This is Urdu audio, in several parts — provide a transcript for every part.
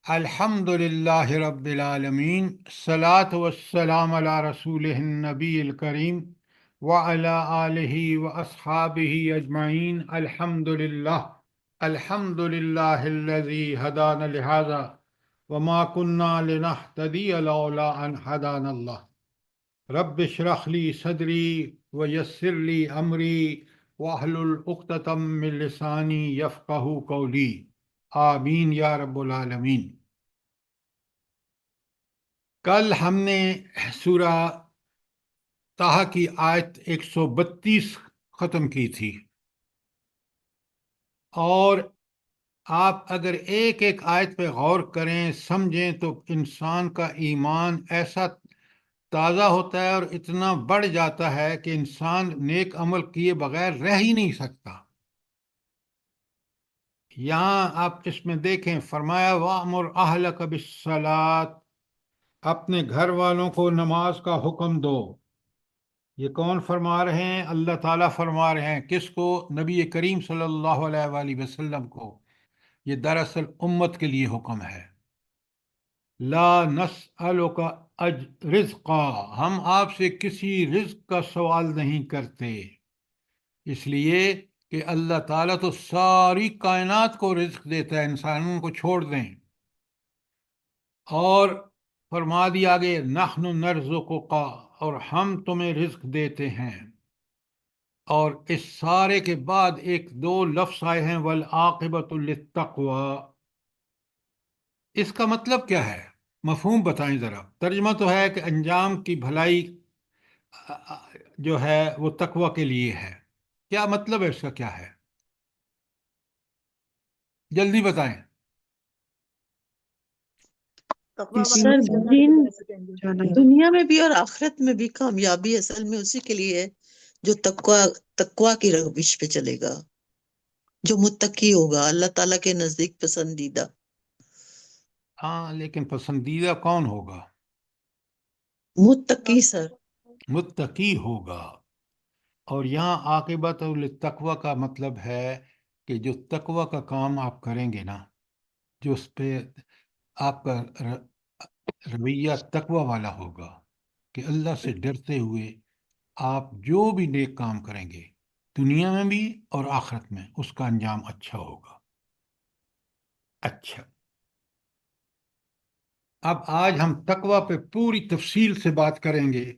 الحمد للہ رب العالمین، الصلاۃ والسلام علی رسولہ النبی الکریم وعلی آلہ واصحابہ اجمعین۔ الحمد للہ الذی ہدانا لہذا وما کنا لنہتدی لولا ان ہدانا اللہ۔ رب اشرح لی صدری ویسر لی امری واحلل عقدۃ من لسانی یفقہوا قولی، آمین یا رب العالمین۔ کل ہم نے سورہ طٰہٰ کی آیت 132 ختم کی تھی، اور آپ اگر ایک ایک آیت پہ غور کریں، سمجھیں، تو انسان کا ایمان ایسا تازہ ہوتا ہے اور اتنا بڑھ جاتا ہے کہ انسان نیک عمل کیے بغیر رہ ہی نہیں سکتا۔ یہاں آپ اس میں دیکھیں، فرمایا وَأْمُرْ أَهْلَكَ بِالصَّلَاةِ، اپنے گھر والوں کو نماز کا حکم دو۔ یہ کون فرما رہے ہیں؟ اللہ تعالیٰ فرما رہے ہیں۔ کس کو؟ نبی کریم صلی اللہ علیہ وآلہ وسلم کو۔ یہ دراصل امت کے لیے حکم ہے۔ لا نسألک رزقا، ہم آپ سے کسی رزق کا سوال نہیں کرتے، اس لیے کہ اللہ تعالیٰ تو ساری کائنات کو رزق دیتا ہے، انسانوں کو چھوڑ دیں۔ اور فرما دیا آگے نحن نرزقک، اور ہم تمہیں رزق دیتے ہیں۔ اور اس سارے کے بعد ایک دو لفظ آئے ہیں والعاقبۃ للتقوی۔ اس کا مطلب کیا ہے؟ مفہوم بتائیں ذرا۔ ترجمہ تو ہے کہ انجام کی بھلائی جو ہے وہ تقوی کے لیے ہے۔ کیا مطلب ہے اس کا؟ کیا ہے؟ جلدی بتائیں۔ سر دین دنیا میں بھی اور آخرت میں بھی کامیابی اصل میں اسی کے لیے ہے جو تقوی کی روش پہ چلے گا، جو متقی ہوگا، اللہ تعالیٰ کے نزدیک پسندیدہ۔ ہاں، لیکن پسندیدہ کون ہوگا؟ متقی سر۔ متقی ہوگا۔ اور یہاں عاقبۃ للتقوی کا مطلب ہے کہ جو تقوی کا کام آپ کریں گے نا، جو اس پہ آپ کا رویہ تقوی والا ہوگا، کہ اللہ سے ڈرتے ہوئے آپ جو بھی نیک کام کریں گے دنیا میں بھی اور آخرت میں، اس کا انجام اچھا ہوگا۔ اچھا، اب آج ہم تقوی پہ پوری تفصیل سے بات کریں گے۔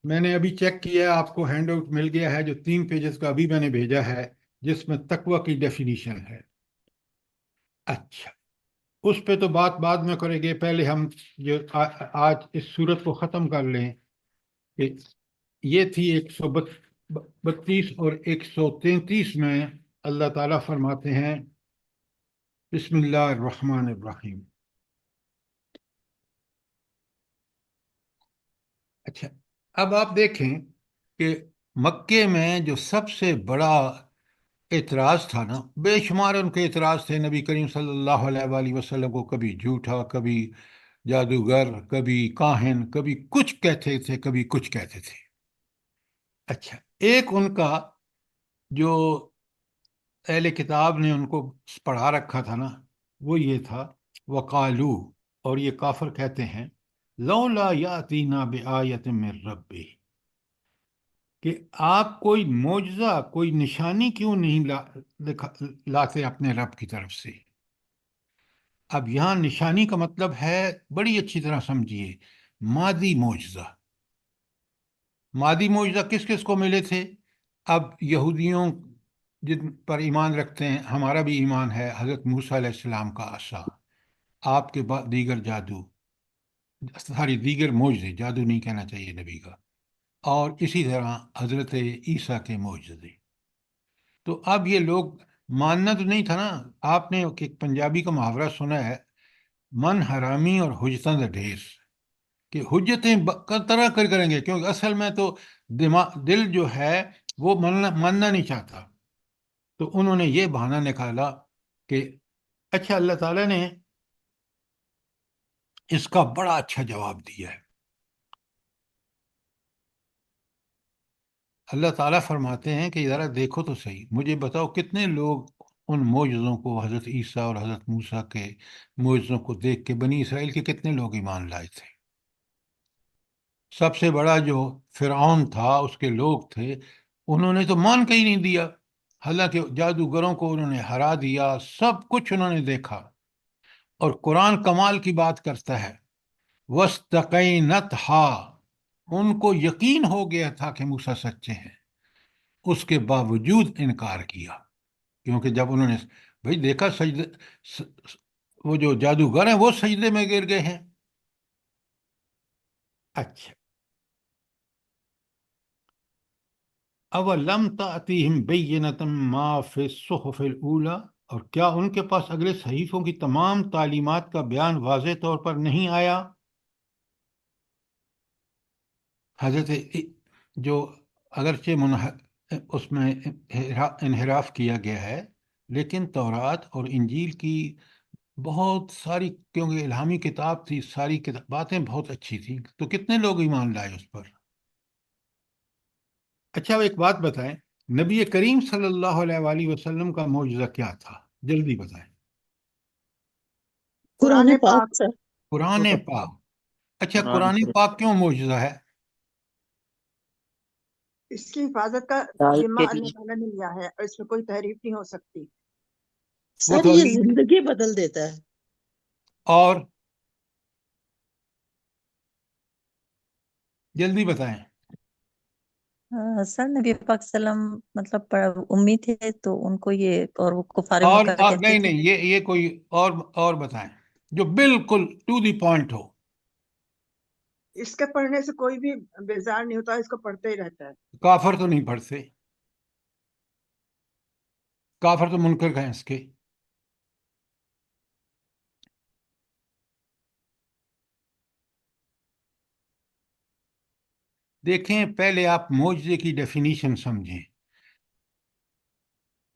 میں نے ابھی چیک کیا، آپ کو ہینڈ آؤٹ مل گیا ہے جو 3 پیجز کا ابھی میں نے بھیجا ہے، جس میں تقوی کی ڈیفینیشن ہے۔ اچھا، اس پہ تو بات بعد میں کریں گے، پہلے ہم جو آج اس صورت کو ختم کر لیں کہ یہ تھی 132 اور 133 میں اللہ تعالیٰ فرماتے ہیں بسم اللہ الرحمن الرحیم۔ اچھا، اب آپ دیکھیں کہ مکے میں جو سب سے بڑا اعتراض تھا نا، بے شمار ان کے اعتراض تھے نبی کریم صلی اللہ علیہ وآلہ وسلم کو، کبھی جھوٹا، کبھی جادوگر، کبھی کاہن، کبھی کچھ کہتے تھے، کبھی کچھ کہتے تھے۔ اچھا، ایک ان کا جو اہل کتاب نے ان کو پڑھا رکھا تھا نا، وہ یہ تھا وقالو، اور یہ کافر کہتے ہیں لولا یاتینا بآیۃ من ربہ، کہ آپ کوئی معجزہ، کوئی نشانی کیوں نہیں لاتے اپنے رب کی طرف سے۔ اب یہاں نشانی کا مطلب ہے، بڑی اچھی طرح سمجھیے، مادی معجزہ۔ مادی معجزہ کس کس کو ملے تھے؟ اب یہودیوں جن پر ایمان رکھتے ہیں، ہمارا بھی ایمان ہے، حضرت موسیٰ علیہ السلام کا عصا، آپ کے بعد دیگر جادو، ساری دیگر معجزے، جادو نہیں کہنا چاہیے نبی کا، اور اسی طرح حضرت عیسیٰ کے معجزے۔ تو اب یہ لوگ ماننا تو نہیں تھا نا۔ آپ نے ایک پنجابی کا محاورہ سنا ہے، من حرامی اور حجتاں دا ڈھیر، کہ حجتیں طرح کریں گے، کیونکہ اصل میں تو دل جو ہے وہ ماننا نہیں چاہتا۔ تو انہوں نے یہ بہانہ نکالا کہ اچھا، اللہ تعالیٰ نے اس کا بڑا اچھا جواب دیا ہے۔ اللہ تعالیٰ فرماتے ہیں کہ ذرا دیکھو تو صحیح، مجھے بتاؤ کتنے لوگ ان معجزوں کو، حضرت عیسیٰ اور حضرت موسیٰ کے معجزوں کو دیکھ کے بنی اسرائیل کے کتنے لوگ ایمان لائے تھے؟ سب سے بڑا جو فرعون تھا، اس کے لوگ تھے، انہوں نے تو مان کے ہی نہیں دیا، حالانکہ جادوگروں کو انہوں نے ہرا دیا، سب کچھ انہوں نے دیکھا۔ اور قرآن کمال کی بات کرتا ہے، وَاسْتَقَيْنَتْهَا، ان کو یقین ہو گیا تھا کہ موسیٰ سچے ہیں، اس کے باوجود انکار کیا، کیونکہ جب انہوں نے بھئی دیکھا سجدے، وہ جو جادوگر ہیں وہ سجدے میں گر گئے ہیں۔ اچھا، اولم تأتیہم بینۃ ما فی الصحف الاولی، اور کیا ان کے پاس اگلے صحیفوں کی تمام تعلیمات کا بیان واضح طور پر نہیں آیا؟ حضرت جو اگرچہ اس میں انحراف کیا گیا ہے، لیکن تورات اور انجیل کی بہت ساری، کیونکہ الہامی کتاب تھی، ساری باتیں بہت اچھی تھیں، تو کتنے لوگ ایمان لائے اس پر؟ اچھا، ایک بات بتائیں، نبی کریم صلی اللہ علیہ وآلہ وسلم کا معجزہ کیا تھا؟ جلدی بتائیں۔ قرآن پاک سر۔ قرآن پاک۔ اچھا، قرآن قرآن پاک کیوں معجزہ ہے؟ اس کی حفاظت کا ہدایت ذمہ کے اللہ لیے۔ تعالیٰ نے لیا ہے اور اس میں کوئی تحریف نہیں ہو سکتی۔ وہ سر تو یہ زندگی بدل دیتا ہے۔ اور جلدی بتائیں۔ سر نبی پاک صلی اللہ علیہ وسلم مطلب امی تھے تو ان کو یہ، اور وہ کفار مکہ کہتے نہیں تھے۔ نہیں، یہ کوئی اور بتائیں جو بالکل ٹو دی پوائنٹ ہو۔ اس کے پڑھنے سے کوئی بھی بیزار نہیں ہوتا، اس کو پڑھتے ہی رہتا ہے۔ کافر تو نہیں پڑھتے، کافر تو منکر ہیں اس کے۔ دیکھیں، پہلے آپ معجزے کی ڈیفینیشن سمجھیں۔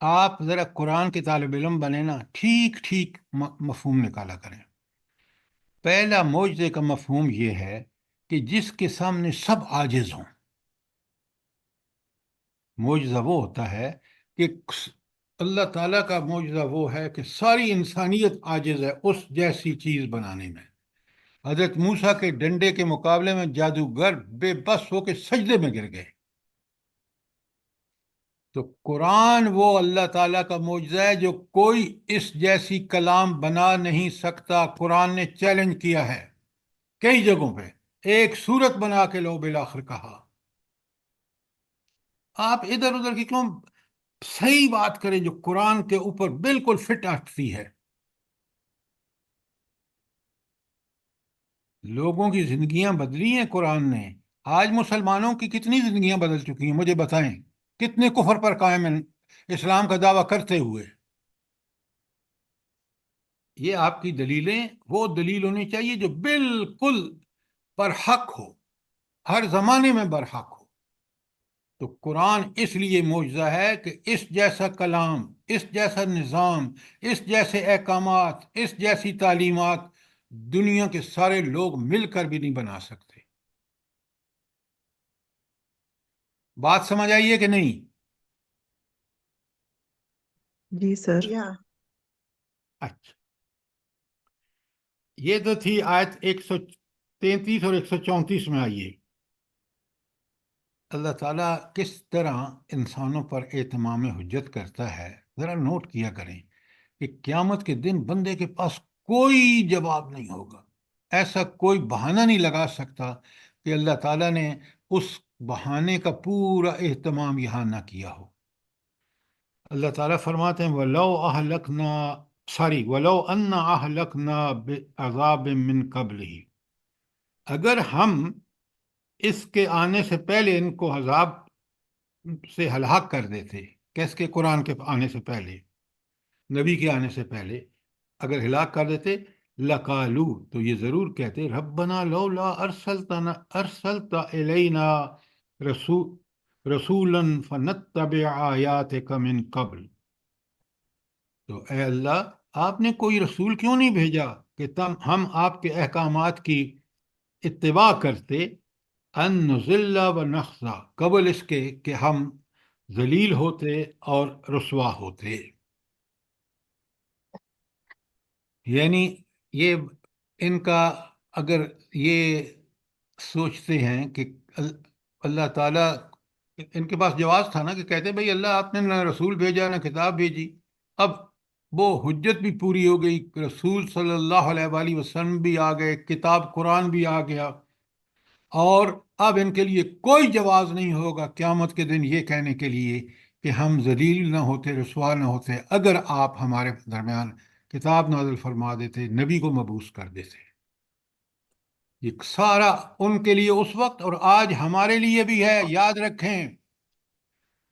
آپ ذرا قرآن کے طالب علم بنے نا، ٹھیک ٹھیک مفہوم نکالا کریں۔ پہلا معجزے کا مفہوم یہ ہے کہ جس کے سامنے سب عاجز ہوں۔ معجزہ وہ ہوتا ہے کہ اللہ تعالیٰ کا معجزہ وہ ہے کہ ساری انسانیت عاجز ہے اس جیسی چیز بنانے میں۔ حضرت موسیٰ کے ڈنڈے کے مقابلے میں جادوگر بے بس ہو کے سجدے میں گر گئے۔ تو قرآن وہ اللہ تعالیٰ کا معجزہ ہے جو کوئی اس جیسی کلام بنا نہیں سکتا۔ قرآن نے چیلنج کیا ہے کئی جگہوں پہ، ایک سورت بنا کے لو، بالآخر کہا۔ آپ ادھر ادھر کی کیوں، صحیح بات کریں جو قرآن کے اوپر بالکل فٹ آتی ہے۔ لوگوں کی زندگیاں بدلی ہیں قرآن نے۔ آج مسلمانوں کی کتنی زندگیاں بدل چکی ہیں، مجھے بتائیں، کتنے کفر پر قائم ہیں اسلام کا دعویٰ کرتے ہوئے؟ یہ آپ کی دلیلیں وہ دلیل ہونی چاہیے جو بالکل برحق ہو، ہر زمانے میں برحق ہو۔ تو قرآن اس لیے معجزہ ہے کہ اس جیسا کلام، اس جیسا نظام، اس جیسے احکامات، اس جیسی تعلیمات دنیا کے سارے لوگ مل کر بھی نہیں بنا سکتے۔ بات سمجھ آئیے کہ نہیں؟ جی سر۔ جی ہاں۔ اچھا، یہ تو تھی آیت 133 اور 134 میں۔ آئیے اللہ تعالیٰ کس طرح انسانوں پر اہتمام حجت کرتا ہے، ذرا نوٹ کیا کریں کہ قیامت کے دن بندے کے پاس کوئی جواب نہیں ہوگا، ایسا کوئی بہانہ نہیں لگا سکتا کہ اللہ تعالیٰ نے اس بہانے کا پورا اہتمام یہاں نہ کیا ہو۔ اللہ تعالیٰ فرماتے ہیں وَلَوْ أَنَّا أَهْلَكْنَا بِعَذَابٍ مِّن قَبْلِهِ، اگر ہم اس کے آنے سے پہلے ان کو عذاب سے ہلاک کر دیتے، کیس کے قرآن کے آنے سے پہلے، نبی کے آنے سے پہلے اگر ہلاک کر دیتے، لقالو، تو یہ ضرور کہتے ربنا لولا ارسلت الینا رسولا فنتبع آیاتک من قبل، تو اے اللہ آپ نے کوئی رسول کیوں نہیں بھیجا کہ ہم آپ کے احکامات کی اتباع کرتے، ان نذل و نخزا، قبل اس کے کہ ہم ذلیل ہوتے اور رسوا ہوتے۔ یعنی یہ ان کا، اگر یہ سوچتے ہیں کہ اللہ تعالیٰ، ان کے پاس جواز تھا نا کہ کہتے بھئی اللہ آپ نے نہ رسول بھیجا نہ کتاب بھیجی، اب وہ حجت بھی پوری ہو گئی، رسول صلی اللہ علیہ وآلہ وسلم بھی آ گئے، کتاب قرآن بھی آ گیا، اور اب ان کے لیے کوئی جواز نہیں ہوگا قیامت کے دن یہ کہنے کے لیے کہ ہم ذلیل نہ ہوتے، رسوا نہ ہوتے اگر آپ ہمارے درمیان کتاب نازل فرما دیتے، نبی کو مبعوث کر دیتے۔ یہ سارا ان کے لیے اس وقت اور آج ہمارے لیے بھی ہے، یاد رکھیں۔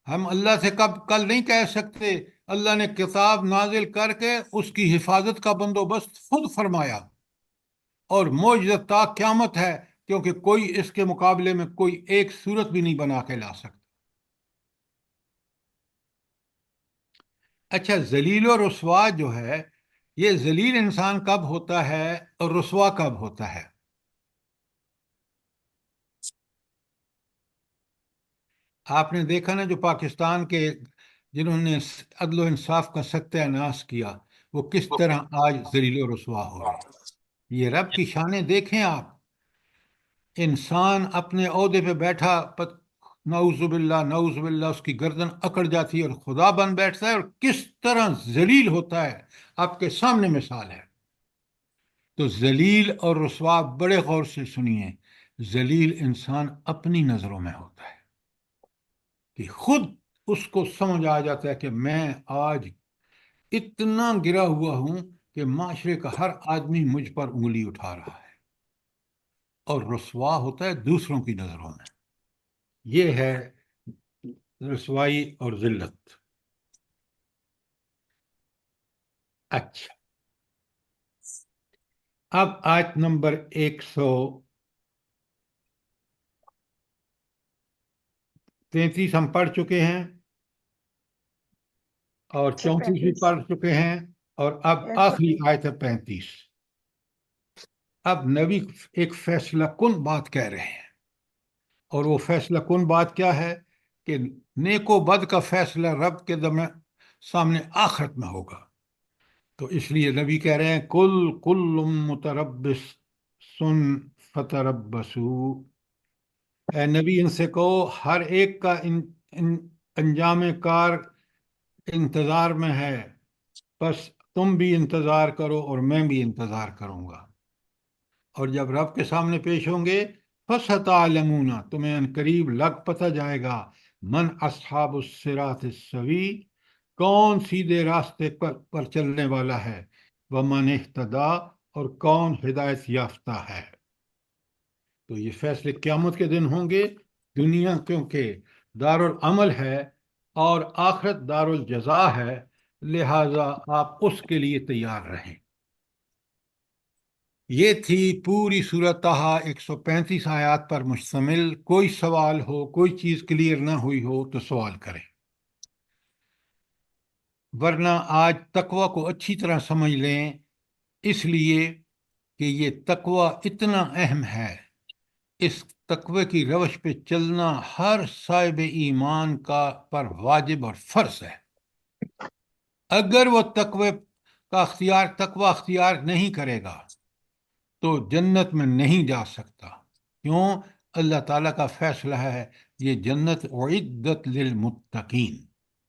ہم اللہ سے کل نہیں کہہ سکتے اللہ نے کتاب نازل کر کے اس کی حفاظت کا بندوبست خود فرمایا، اور معجزہ تا قیامت ہے، کیونکہ کوئی اس کے مقابلے میں کوئی ایک صورت بھی نہیں بنا کے لا سکتا۔ اچھا، ذلیل و رسوا جو ہے، یہ ذلیل انسان کب ہوتا ہے اور رسوا کب ہوتا ہے؟ آپ نے دیکھا نا جو پاکستان کے جنہوں نے عدل و انصاف کا ستیہ ناش کیا، وہ کس طرح آج ذلیل و رسوا ہو رہے ہیں۔ یہ رب کی شانیں دیکھیں آپ، انسان اپنے عہدے پہ بیٹھا، نعوذ باللہ نعوذ باللہ اس کی گردن اکڑ جاتی ہے اور خدا بن بیٹھتا ہے، اور کس طرح ذلیل ہوتا ہے آپ کے سامنے مثال ہے۔ تو ذلیل اور رسوا بڑے غور سے سنیے، ذلیل انسان اپنی نظروں میں ہوتا ہے کہ خود اس کو سمجھ آ جاتا ہے کہ میں آج اتنا گرا ہوا ہوں کہ معاشرے کا ہر آدمی مجھ پر انگلی اٹھا رہا ہے، اور رسوا ہوتا ہے دوسروں کی نظروں میں۔ یہ ہے رسوائی اور ذلت۔ اچھا، اب آیت نمبر 133 ہم پڑھ چکے ہیں، اور 34 بھی 135 پڑھ چکے ہیں، اور اب آخری آیت ہے 35۔ اب نبی ایک فیصلہ کن بات کہہ رہے ہیں، اور وہ فیصلہ کن بات کیا ہے؟ کہ نیک و بد کا فیصلہ رب کے سامنے آخرت میں ہوگا۔ تو اس لیے نبی کہہ رہے ہیں کل متربص سن فتربصوا، اے نبی ان سے کہو ہر ایک کا انجام کار انتظار میں ہے، بس تم بھی انتظار کرو اور میں بھی انتظار کروں گا، اور جب رب کے سامنے پیش ہوں گے فَسَتَعْلَمُونَ، تمہیں عنقریب لگ پتہ جائے گا، من اصحاب الصراط السوی، کون سیدھے راستے پر چلنے والا ہے، وَمَنِ اهْتَدَىٰ، اور کون ہدایت یافتہ ہے۔ تو یہ فیصلے قیامت کے دن ہوں گے۔ دنیا کیونکہ دار العمل ہے اور آخرت دار الجزا ہے، لہذا آپ اس کے لیے تیار رہیں۔ یہ تھی پوری سورۃ طٰہٰ 135 آیات پر مشتمل۔ کوئی سوال ہو، کوئی چیز کلیئر نہ ہوئی ہو تو سوال کریں، ورنہ آج تقوی کو اچھی طرح سمجھ لیں، اس لیے کہ یہ تقوی اتنا اہم ہے۔ اس تقوی کی روش پہ چلنا ہر صاحب ایمان پر واجب اور فرض ہے۔ اگر وہ تقوی اختیار نہیں کرے گا تو جنت میں نہیں جا سکتا۔ کیوں؟ اللہ تعالیٰ کا فیصلہ ہے یہ جنت اعدت للمتقین۔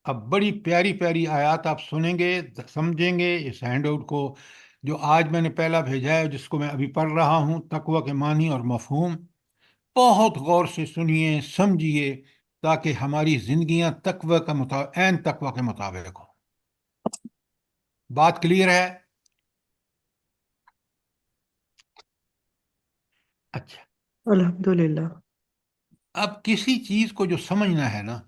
اب بڑی پیاری پیاری آیات آپ سنیں گے، سمجھیں گے اس ہینڈ آؤٹ کو جو آج میں نے پہلا بھیجا ہے، جس کو میں ابھی پڑھ رہا ہوں، تقوی کے معنی اور مفہوم۔ بہت غور سے سنیے، سمجھیے، تاکہ ہماری زندگیاں تقوی کا عین تقوی کے مطابق ہوں۔ بات کلیئر ہے؟ اچھا، الحمدللہ۔ اب کسی چیز کو جو سمجھنا ہے نا،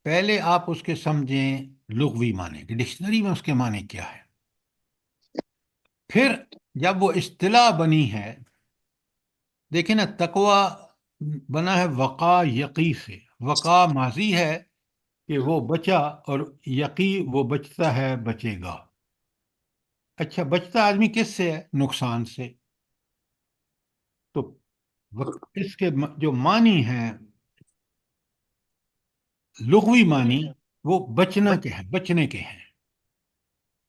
پہلے آپ اس کے سمجھیں لغوی معنی، کہ ڈکشنری میں اس کے معنی کیا ہے۔ پھر جب وہ اصطلاح بنی ہے، دیکھیں نا، تقوی بنا ہے وقا یقی سے۔ وقا ماضی ہے کہ وہ بچا، اور یقی وہ بچتا ہے، بچے گا۔ اچھا، بچتا آدمی کس سے ہے؟ نقصان سے۔ تو اس کے جو معنی ہیں لغوی معنی، وہ بچنا کے ہیں، بچنے کے ہیں،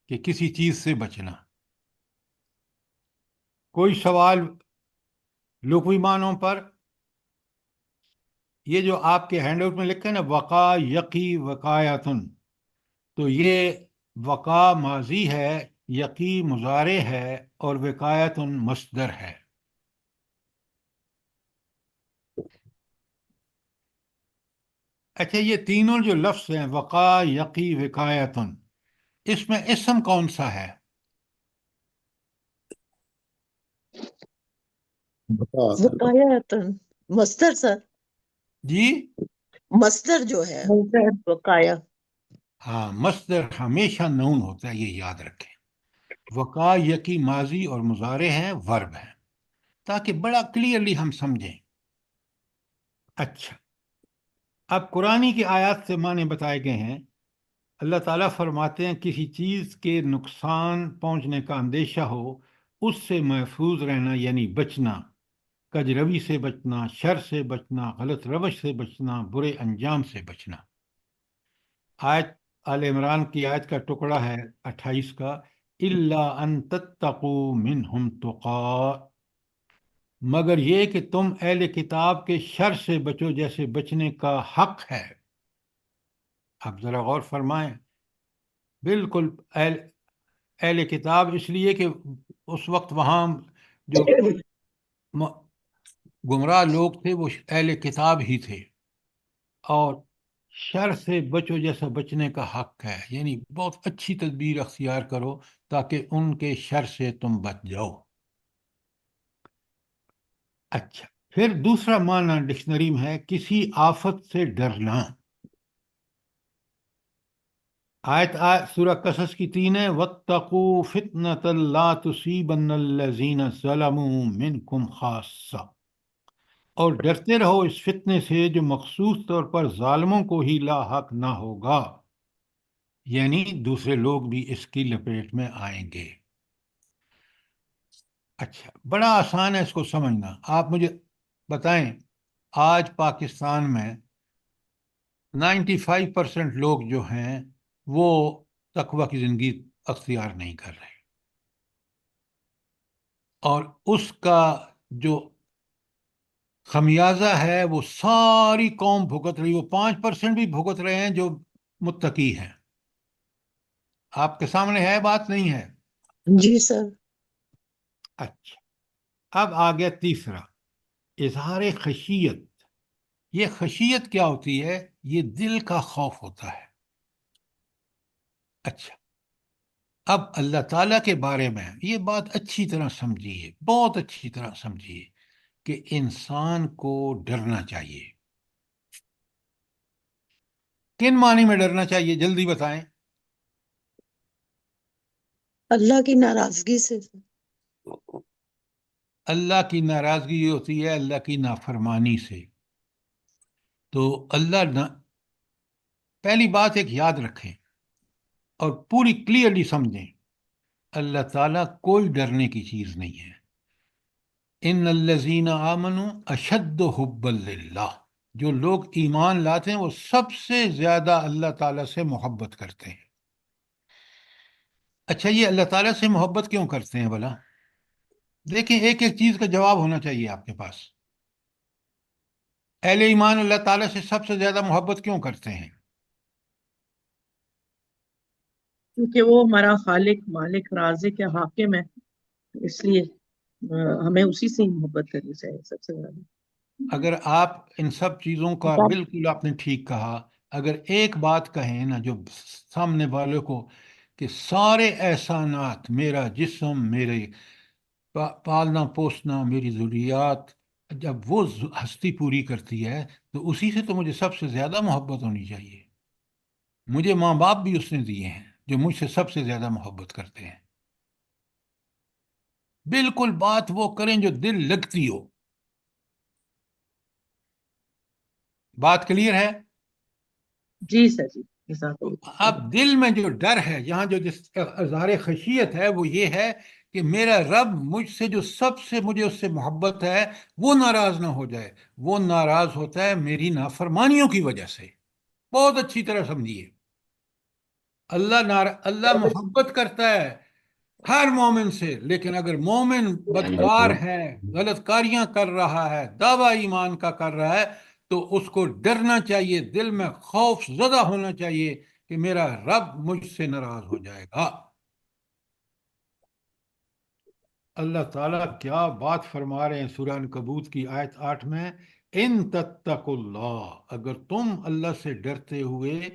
کہ کسی چیز سے بچنا۔ کوئی سوال لغوی معنوں پر؟ یہ جو آپ کے ہینڈ آؤٹ میں لکھے نا وقا یقی وقایتن، تو یہ وقا ماضی ہے، یقی مضارع ہے، اور وقایتن مصدر ہے۔ اچھا، یہ تینوں جو لفظ ہیں وقا یقی وقایتن، اس میں اسم کون سا ہے؟ وقایاتن مصدر سر، جی مصدر جو ہے مصدر وقایا۔ ہاں، مصدر ہمیشہ نون ہوتا ہے، یہ یاد رکھیں۔ وقا یقی ماضی اور مضارع ہیں، ورب ہیں، تاکہ بڑا کلیئرلی ہم سمجھیں۔ اچھا، اب قرآن کی آیات سے معنی بتائے گئے ہیں۔ اللہ تعالیٰ فرماتے ہیں کسی چیز کے نقصان پہنچنے کا اندیشہ ہو، اس سے محفوظ رہنا یعنی بچنا، کج روی سے بچنا، شر سے بچنا، غلط روش سے بچنا، برے انجام سے بچنا۔ آیت آل عمران کی آیت کا ٹکڑا ہے 28 کا، الا ان تتقوا منہم تقا، مگر یہ کہ تم اہل کتاب کے شر سے بچو جیسے بچنے کا حق ہے۔ اب ذرا غور فرمائیں، بالکل اہل کتاب اس لیے کہ اس وقت وہاں جو گمراہ لوگ تھے وہ اہل کتاب ہی تھے، اور شر سے بچو جیسا بچنے کا حق ہے، یعنی بہت اچھی تدبیر اختیار کرو تاکہ ان کے شر سے تم بچ جاؤ۔ اچھا، پھر دوسرا معنی ڈکشنری میں ہے کسی آفت سے ڈرنا۔ سورہ قصص کی 3 ہے، وَاتَّقُوا فِتْنَةً لَا تُصِيبَنَّ الَّذِينَ ظَلَمُوا مِنْكُمْ خَاصَّةً، اور ڈرتے رہو اس فتنے سے جو مخصوص طور پر ظالموں کو ہی لاحق نہ ہوگا، یعنی دوسرے لوگ بھی اس کی لپیٹ میں آئیں گے۔ اچھا، بڑا آسان ہے اس کو سمجھنا۔ آپ مجھے بتائیں، آج پاکستان میں 95% لوگ جو ہیں وہ تقوی کی زندگی اختیار نہیں کر رہے، اور اس کا جو خمیازہ ہے وہ ساری قوم بھگت رہی، وہ 5% بھی بھگت رہے ہیں جو متقی ہیں۔ آپ کے سامنے ہے بات نہیں ہے؟ جی سر۔ اچھا، اب آ گیا تیسرا، اظہار خشیت۔ یہ خشیت کیا ہوتی ہے؟ یہ دل کا خوف ہوتا ہے۔ اچھا، اب اللہ تعالیٰ کے بارے میں یہ بات اچھی طرح سمجھیے، بہت اچھی طرح سمجھیے کہ انسان کو ڈرنا چاہیے۔ کن معنی میں ڈرنا چاہیے جلدی بتائیں؟ اللہ کی ناراضگی سے۔ اللہ کی ناراضگی یہ ہوتی ہے اللہ کی نافرمانی سے۔ تو پہلی بات ایک یاد رکھیں اور پوری کلیئرلی سمجھیں، اللہ تعالیٰ کوئی ڈرنے کی چیز نہیں ہے۔ ان الذین آمنوا اشد حبا للہ، جو لوگ ایمان لاتے ہیں وہ سب سے زیادہ اللہ تعالیٰ سے محبت کرتے ہیں۔ اچھا، یہ اللہ تعالیٰ سے محبت کیوں کرتے ہیں بھلا؟ دیکھیں، ایک ایک چیز کا جواب ہونا چاہیے آپ کے پاس۔ اہل ایمان اللہ تعالیٰ سے سب سے زیادہ محبت کیوں کرتے ہیں؟ کیونکہ وہ ہمارا خالق، مالک، رازق یا حاکم ہے، اس لیے ہمیں اسی سے ہی محبت کرنی چاہیے سب سے زیادہ۔ اگر آپ ان سب چیزوں کا بالکل آپ نے ٹھیک کہا، اگر ایک بات کہیں نا جو سامنے والے کو کہ سارے احسانات، میرا جسم، میرے پالنا پوسنا، میری ضروریات، جب وہ ہستی پوری کرتی ہے تو اسی سے تو مجھے سب سے زیادہ محبت ہونی چاہیے۔ مجھے ماں باپ بھی اس نے دیے ہیں جو مجھ سے سب سے زیادہ محبت کرتے ہیں۔ بالکل بات وہ کریں جو دل لگتی ہو۔ بات کلیئر ہے؟ جی سر، جی جزاک اللہ۔ اب دل میں جو ڈر ہے، یہاں جو جس اظہار خشیت ہے وہ یہ ہے کہ میرا رب مجھ سے جو سب سے مجھے اس سے محبت ہے وہ ناراض نہ ہو جائے۔ وہ ناراض ہوتا ہے میری نافرمانیوں کی وجہ سے۔ بہت اچھی طرح سمجھیے، اللہ محبت کرتا ہے ہر مومن سے. لیکن اگر مومن بدکار ہے، غلط کاریاں کر رہا ہے، دعویٰ ایمان کا کر رہا ہے، تو اس کو ڈرنا چاہیے، دل میں خوف زدہ ہونا چاہیے کہ میرا رب مجھ سے ناراض ہو جائے گا. اللہ تعالیٰ کیا بات فرما رہے ہیں سورہ عنکبوت کی آیت 8 میں. ان تتقوا اللہ، اگر تم اللہ سے ڈرتے ہوئے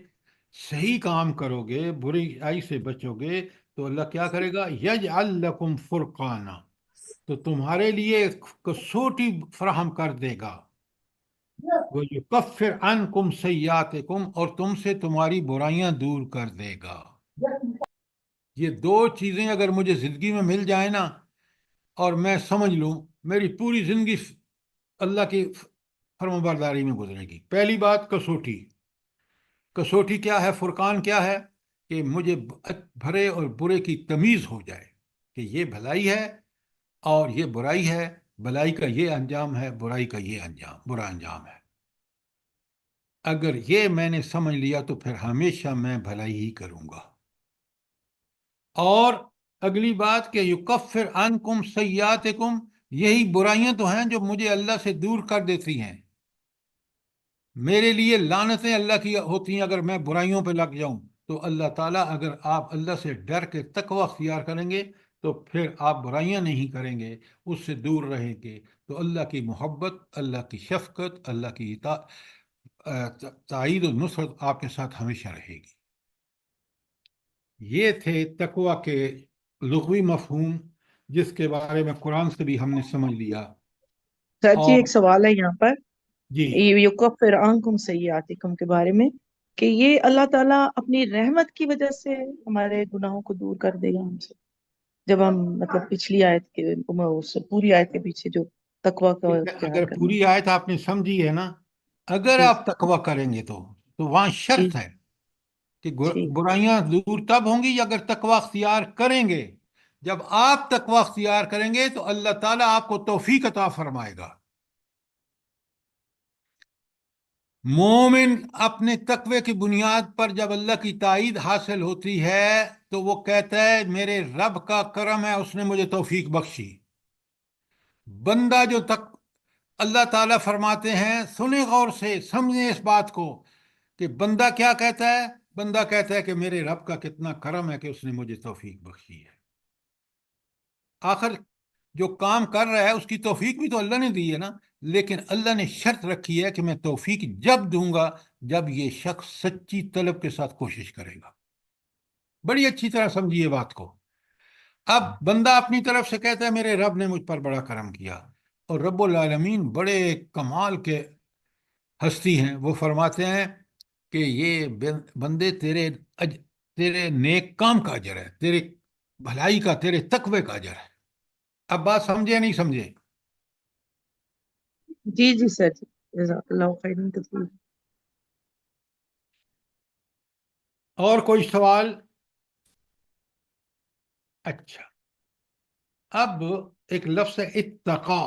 صحیح کام کرو گے، برائی سے بچو گے، تو اللہ کیا کرے گا؟ یجعل لکم فرقانا، تو تمہارے لیے ایک کسوٹی فراہم کر دے گا. وَيُكَفِّرْ عَنْكُمْ سَيِّئَاتِكُمْ، اور تم سے تمہاری برائیاں دور کر دے گا. یہ دو چیزیں اگر مجھے زندگی میں مل جائیں نا، اور میں سمجھ لوں، میری پوری زندگی اللہ کی فرمانبرداری میں گزرے گی. پہلی بات کسوٹی. کسوٹی کیا ہے؟ فرقان کیا ہے؟ کہ مجھے بھلے اور برے کی تمیز ہو جائے کہ یہ بھلائی ہے اور یہ برائی ہے، بھلائی کا یہ انجام ہے، برائی کا یہ انجام، برا انجام ہے. اگر یہ میں نے سمجھ لیا تو پھر ہمیشہ میں بھلائی ہی کروں گا. اور اگلی بات کہ یکفر عنکم سیئاتکم، یہی برائیاں تو ہیں جو مجھے اللہ سے دور کر دیتی ہیں. میرے لیے لعنتیں اللہ کی ہوتی ہیں اگر میں برائیوں پہ لگ جاؤں. تو اللہ تعالیٰ، اگر آپ اللہ سے ڈر کے تقوی اختیار کریں گے تو پھر آپ برائیاں نہیں کریں گے، اس سے دور رہیں گے، تو اللہ کی محبت، اللہ کی شفقت، اللہ کی تائید و نصرت آپ کے ساتھ ہمیشہ رہے گی. یہ تھے تقوی کے لغوی مفہوم، جس کے بارے میں قرآن سے بھی ہم نے سمجھ لیا. سر جی اور ایک سوال ہے یہاں پر، جی، یکفر عنکم سیئاتکم کے بارے میں، کہ یہ اللہ تعالیٰ اپنی رحمت کی وجہ سے ہمارے گناہوں کو دور کر دے گا ہم سے، جب ہم مطلب پچھلی آیت کے اس پوری آیت کے پیچھے جو تقوی کا اختیار اگر کرنا. پوری آیت آپ نے سمجھی ہے نا، اگر جی آپ تقوی کریں گے تو وہاں جی شرط ہے کہ ٹھیک. برائیاں دور تب ہوں گی اگر تقوی اختیار کریں گے. جب آپ تقوی اختیار کریں گے تو اللہ تعالیٰ آپ کو توفیق عطا فرمائے گا. مومن اپنے تقوی کی بنیاد پر جب اللہ کی تائید حاصل ہوتی ہے تو وہ کہتا ہے میرے رب کا کرم ہے، اس نے مجھے توفیق بخشی. بندہ جو اللہ تعالیٰ فرماتے ہیں، سنیں غور سے، سمجھیں اس بات کو، کہ بندہ کیا کہتا ہے؟ بندہ کہتا ہے کہ میرے رب کا کتنا کرم ہے کہ اس نے مجھے توفیق بخشی ہے. آخر جو کام کر رہا ہے اس کی توفیق بھی تو اللہ نے دی ہے نا. لیکن اللہ نے شرط رکھی ہے کہ میں توفیق جب دوں گا جب یہ شخص سچی طلب کے ساتھ کوشش کرے گا. بڑی اچھی طرح سمجھیے بات کو. اب بندہ اپنی طرف سے کہتا ہے میرے رب نے مجھ پر بڑا کرم کیا، اور رب العالمین بڑے کمال کے ہستی ہیں، وہ فرماتے ہیں کہ یہ بندے تیرے نیک کام کا اجر ہے، تیرے بھلائی کا، تیرے تقوی کا اجر ہے. اب بات سمجھے نہیں سمجھے؟ جی جی سر جی، جزاک اللہ خیرن کثیر. اور کوئی سوال؟ اچھا، اب ایک لفظ ہے اتقا،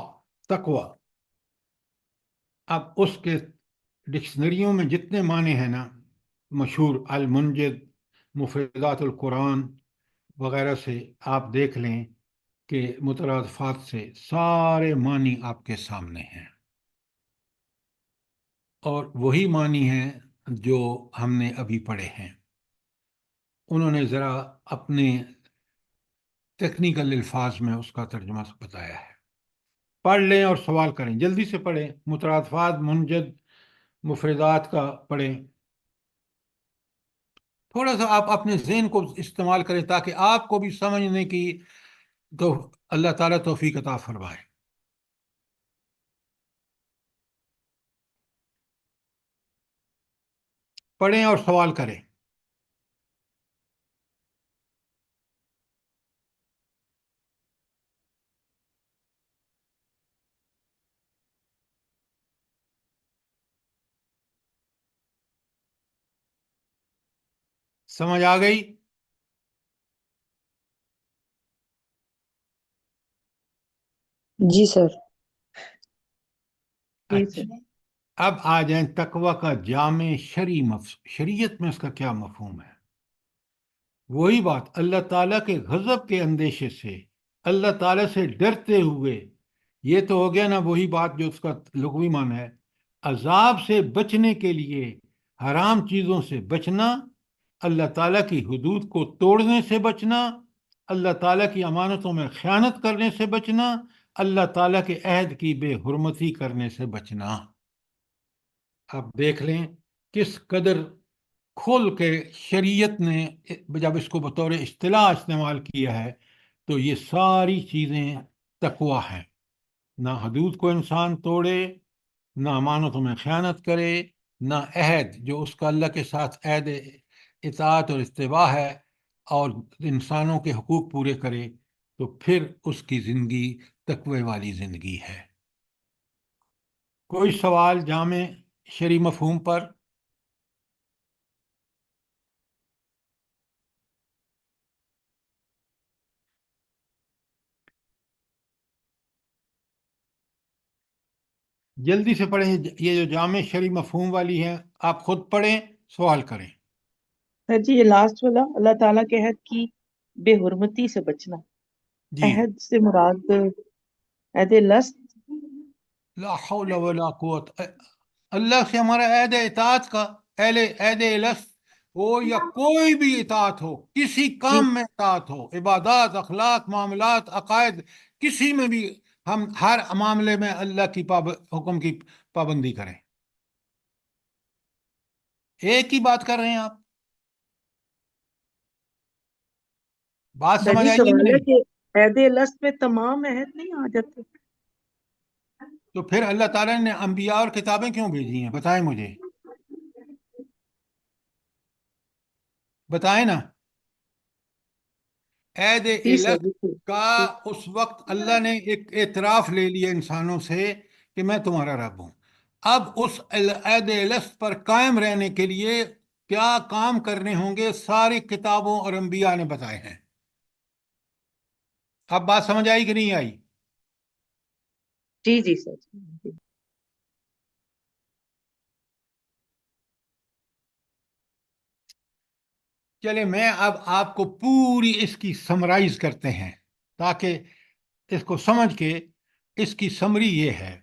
تقوی. اب اس کے ڈکشنریوں میں جتنے معنی ہیں نا، مشہور المنجد، مفردات القرآن وغیرہ سے آپ دیکھ لیں کہ مترادفات سے سارے معنی آپ کے سامنے ہیں، اور وہی معنی ہیں جو ہم نے ابھی پڑھے ہیں. انہوں نے ذرا اپنے ٹیکنیکل الفاظ میں اس کا ترجمہ بتایا ہے. پڑھ لیں اور سوال کریں، جلدی سے پڑھیں، مترادفات، منجد، مفردات کا پڑھیں. تھوڑا سا آپ اپنے ذہن کو استعمال کریں تاکہ آپ کو بھی سمجھنے کی تو اللہ تعالیٰ توفیق عطا فرمائے. پڑھیں اور سوال کریں. سمجھ آ گئی؟ جی سر. جی اچھا، سر. اب آ جائیں تقوی کا جامع شریعت میں اس کا کیا مفہوم ہے. وہی بات، اللہ تعالیٰ کے غضب کے اندیشے سے، اللہ تعالیٰ سے ڈرتے ہوئے، یہ تو ہو گیا نا وہی بات جو اس کا لغوی معنی ہے، عذاب سے بچنے کے لیے حرام چیزوں سے بچنا، اللہ تعالیٰ کی حدود کو توڑنے سے بچنا، اللہ تعالیٰ کی امانتوں میں خیانت کرنے سے بچنا، اللہ تعالیٰ کے عہد کی بے حرمتی کرنے سے بچنا۔ آپ دیکھ لیں کس قدر کھول کے شریعت نے جب اس کو بطور اصطلاح استعمال کیا ہے تو یہ ساری چیزیں تقویٰ ہیں۔ نہ حدود کو انسان توڑے، نہ امانتوں میں خیانت کرے، نہ عہد جو اس کا اللہ کے ساتھ عہد اطاعت اور اتباع ہے، اور انسانوں کے حقوق پورے کرے، تو پھر اس کی زندگی تقوی والی زندگی ہے۔ کوئی سوال جامع شرعی مفہوم پر؟ جلدی سے پڑھیں، یہ جو جامع شرعی مفہوم والی ہیں آپ خود پڑھیں، سوال کریں۔ سر جی یہ لاسٹ والا، اللہ تعالیٰ کے عہد کی بے حرمتی سے بچنا، جی، عہد سے مراد عہد لست؟ لا حول ولا قوت، اللہ سے ہمارا عہد اطاعت کا، عہد الست ہو یا کوئی بھی اطاعت ہو، کسی جی کام میں اطاعت ہو، عبادات، اخلاق، معاملات، عقائد، کسی میں بھی ہم ہر معاملے میں اللہ کی حکم کی پابندی کریں۔ ایک ہی بات کر رہے ہیں آپ، بات سر سمجھ جی آئی ہے کہ سوال ہے نہیں؟ کہ عہد لست میں تمام عہد نہیں آ جاتے؟ تو پھر اللہ تعالیٰ نے انبیاء اور کتابیں کیوں بھیجی ہیں؟ بتائیں مجھے، بتائیں نا۔ عہد جی سر الست بالکل کا اس وقت اللہ نے ایک اعتراف لے لیا انسانوں سے کہ میں تمہارا رب ہوں۔ اب اس عہد الست پر قائم رہنے کے لیے کیا کام کرنے ہوں گے، ساری کتابوں اور انبیاء نے بتائے ہیں۔ اب بات سمجھ آئی کہ نہیں آئی؟ جی جی سر جی۔ چلے میں اب آپ کو پوری اس کی سمرائز کرتے ہیں تاکہ اس کو سمجھ کے، اس کی سمری یہ ہے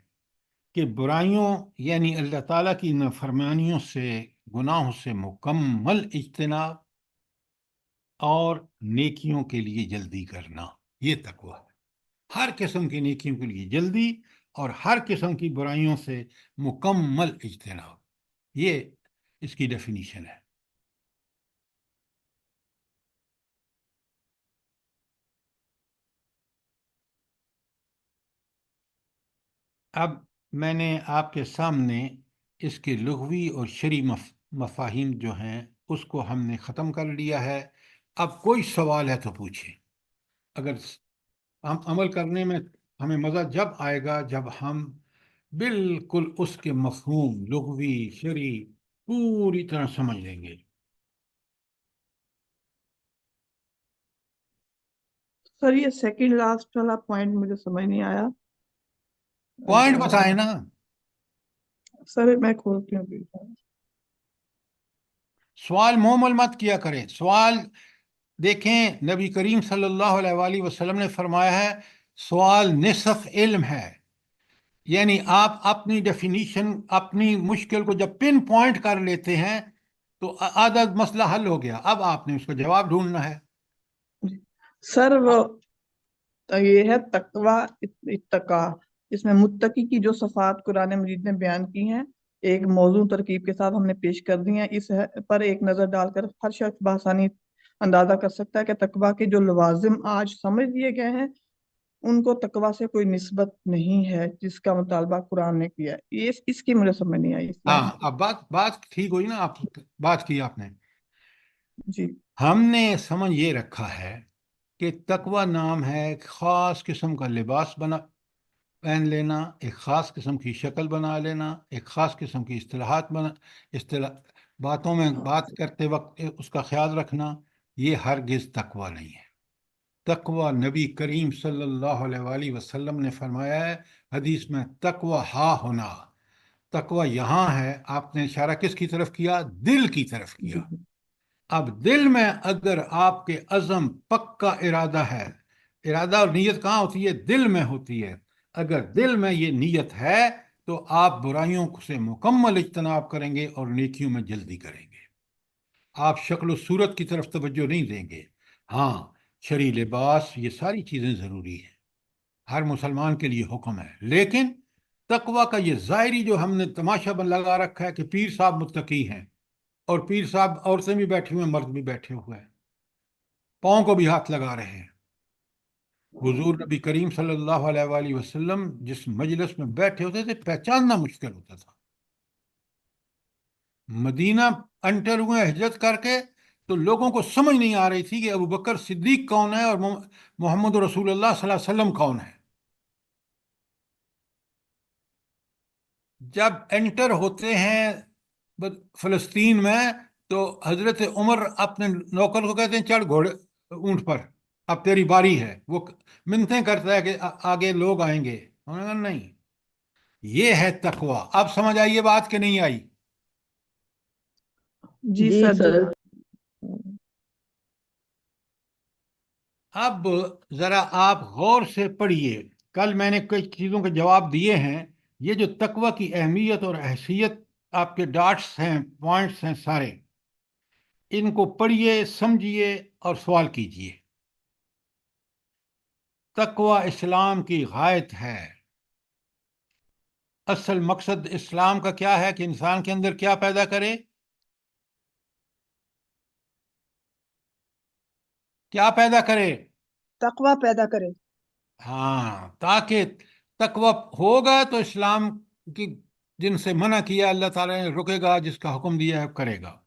کہ برائیوں یعنی اللہ تعالیٰ کی نافرمانیوں سے، گناہوں سے مکمل اجتناب اور نیکیوں کے لیے جلدی کرنا، یہ تقویٰ ہے۔ ہر قسم کی نیکیوں کے لیے جلدی اور ہر قسم کی برائیوں سے مکمل اجتناب، یہ اس کی ڈیفینیشن ہے۔ اب میں نے آپ کے سامنے اس کے لغوی اور شرعی مفاہیم جو ہیں اس کو ہم نے ختم کر لیا ہے۔ اب کوئی سوال ہے تو پوچھیں، اگر ہم عمل کرنے میں ہمیں مزہ جب آئے گا جب ہم بالکل اس کے مفہوم لغوی شرعی پوری طرح سمجھ لیں گے۔ سر یہ سیکنڈ لاسٹ والا پوائنٹ مجھے سمجھ نہیں آیا۔ پوائنٹ بتائیں نا۔ سر میں کھولتی ہوں ابھی۔ سوال مومل مت کیا کریں، سوال دیکھیں نبی کریم صلی اللہ علیہ وآلہ وسلم نے فرمایا ہے سوال نصف علم ہے، یعنی آپ اپنی ڈیفینیشن، اپنی مشکل کو جب پن پوائنٹ کر لیتے ہیں تو آدھا مسئلہ حل ہو گیا، اب آپ نے اس کا جواب ڈھونڈنا ہے۔ سر وہ یہ ہے تقوی اتقا، اس میں متقی کی جو صفات قرآن مجید نے بیان کی ہیں ایک موضوع ترکیب کے ساتھ ہم نے پیش کر دی ہیں، اس پر ایک نظر ڈال کر ہر شخص بآسانی اندازہ کر سکتا ہے کہ تقوی کے جو لوازم آج سمجھ لیے گئے ہیں ان کو تقوی سے کوئی نسبت نہیں ہے جس کا مطالبہ قرآن نے کیا ہے۔ یہ اس کی مجھے سمجھ نہیں آئی اس لائن ہاں اب بات ٹھیک ہوئی نا، آپ بات کی آپ نے۔ جی ہم نے سمجھ یہ رکھا ہے کہ تقوی نام ہے ایک خاص قسم کا لباس پہن لینا، ایک خاص قسم کی شکل بنا لینا، ایک خاص قسم کی باتوں میں بات کرتے وقت اس کا خیال رکھنا، یہ ہرگز تقوی نہیں ہے۔ تقوی نبی کریم صلی اللہ علیہ وآلہ وسلم نے فرمایا ہے حدیث میں، تقوی ہا ہونا، تقوی یہاں ہے۔ آپ نے اشارہ کس کی طرف کیا؟ دل کی طرف کیا۔ جی اب دل میں اگر آپ کے عزم پکا ارادہ ہے، ارادہ اور نیت کہاں ہوتی ہے؟ دل میں ہوتی ہے۔ اگر دل میں یہ نیت ہے تو آپ برائیوں سے مکمل اجتناب کریں گے اور نیکیوں میں جلدی کریں گے۔ آپ شکل و صورت کی طرف توجہ نہیں دیں گے۔ ہاں، شرعی لباس، یہ ساری چیزیں ضروری ہیں، ہر مسلمان کے لیے حکم ہے، لیکن تقوی کا یہ ظاہری جو ہم نے تماشا لگا رکھا ہے کہ پیر صاحب متقی ہیں، اور پیر صاحب عورتیں بھی بیٹھی ہوئے ہیں، مرد بھی بیٹھے ہوئے ہیں، پاؤں کو بھی ہاتھ لگا رہے ہیں۔ حضور نبی کریم صلی اللہ علیہ وآلہ وسلم جس مجلس میں بیٹھے ہوتے تھے پہچاننا مشکل ہوتا تھا۔ مدینہ انٹر ہوئے ہجرت کر کے تو لوگوں کو سمجھ نہیں آ رہی تھی کہ ابو بکر صدیق کون ہے اور محمد رسول اللہ صلی اللہ علیہ وسلم کون ہے۔ جب انٹر ہوتے ہیں فلسطین میں تو حضرت عمر اپنے نوکر کو کہتے ہیں چڑھ گھوڑے اونٹ پر، اب تیری باری ہے۔ وہ منتیں کرتا ہے کہ آگے لوگ آئیں گے، انہوں نے کہا نہیں، یہ ہے تقوی۔ اب سمجھ آئی یہ بات کہ نہیں آئی؟ جی جی سر جی سر۔ اب ذرا آپ غور سے پڑھیے، کل میں نے کئی چیزوں کے جواب دیے ہیں۔ یہ جو تقوی کی اہمیت اور حیثیت، آپ کے ڈاٹس ہیں، پوائنٹس ہیں سارے، ان کو پڑھیے، سمجھیے اور سوال کیجیے۔ تقوی اسلام کی غایت ہے۔ اصل مقصد اسلام کا کیا ہے کہ انسان کے اندر کیا پیدا کرے؟ کیا پیدا کرے؟ تقوی پیدا کرے۔ ہاں، تاکہ تقوی ہوگا تو اسلام کی جن سے منع کیا اللہ تعالیٰ نے رکے گا، جس کا حکم دیا ہے کرے گا۔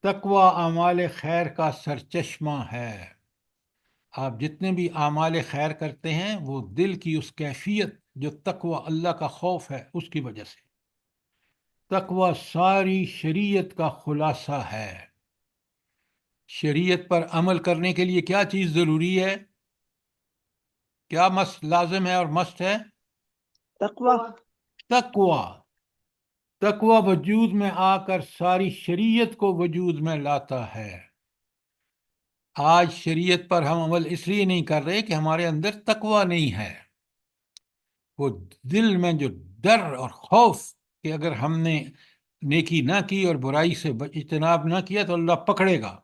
تقوی اعمال خیر کا سرچشمہ ہے۔ آپ جتنے بھی اعمال خیر کرتے ہیں وہ دل کی اس کیفیت جو تقوی اللہ کا خوف ہے اس کی وجہ سے۔ تقوی ساری شریعت کا خلاصہ ہے۔ شریعت پر عمل کرنے کے لیے کیا چیز ضروری ہے؟ کیا مست لازم ہے اور مست ہے؟ تقوی۔ تقوی۔ تقوی وجود میں آ کر ساری شریعت کو وجود میں لاتا ہے۔ آج شریعت پر ہم عمل اس لیے نہیں کر رہے کہ ہمارے اندر تقوی نہیں ہے۔ وہ دل میں جو ڈر اور خوف کہ اگر ہم نے نیکی نہ کی اور برائی سے اجتناب نہ کیا تو اللہ پکڑے گا۔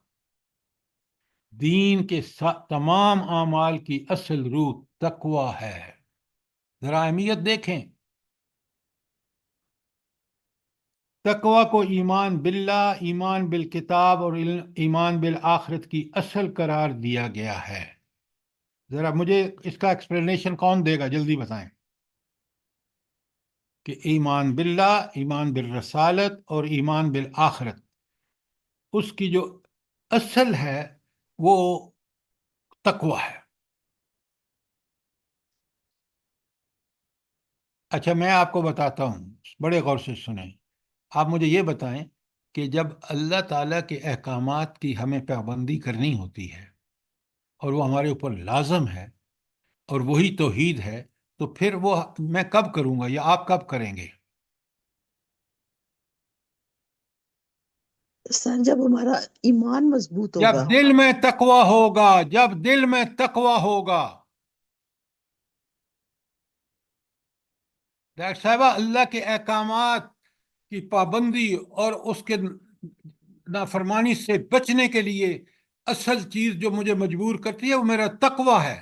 دین کے تمام اعمال کی اصل روح تقوی ہے۔ ذرا اہمیت دیکھیں۔ تقوی کو ایمان باللہ، ایمان بالکتاب اور ایمان بالآخرت کی اصل قرار دیا گیا ہے۔ ذرا مجھے اس کا ایکسپلینیشن کون دے گا؟ جلدی بتائیں کہ ایمان باللہ، ایمان بالرسالت اور ایمان بالآخرت، اس کی جو اصل ہے وہ تقوی ہے۔ اچھا، میں آپ کو بتاتا ہوں، بڑے غور سے سنیں۔ آپ مجھے یہ بتائیں کہ جب اللہ تعالیٰ کے احکامات کی ہمیں پابندی کرنی ہوتی ہے اور وہ ہمارے اوپر لازم ہے اور وہی توحید ہے، تو پھر وہ میں کب کروں گا یا آپ کب کریں گے؟ سر جب ہمارا ایمان مضبوط جب ہوگا۔ دل میں تقوی ہوگا، جب دل میں تقوی ہوگا۔ ڈاکٹر صاحبہ، اللہ کے احکامات کی پابندی اور اس کے نافرمانی سے بچنے کے لیے اصل چیز جو مجھے مجبور کرتی ہے وہ میرا تقوی ہے۔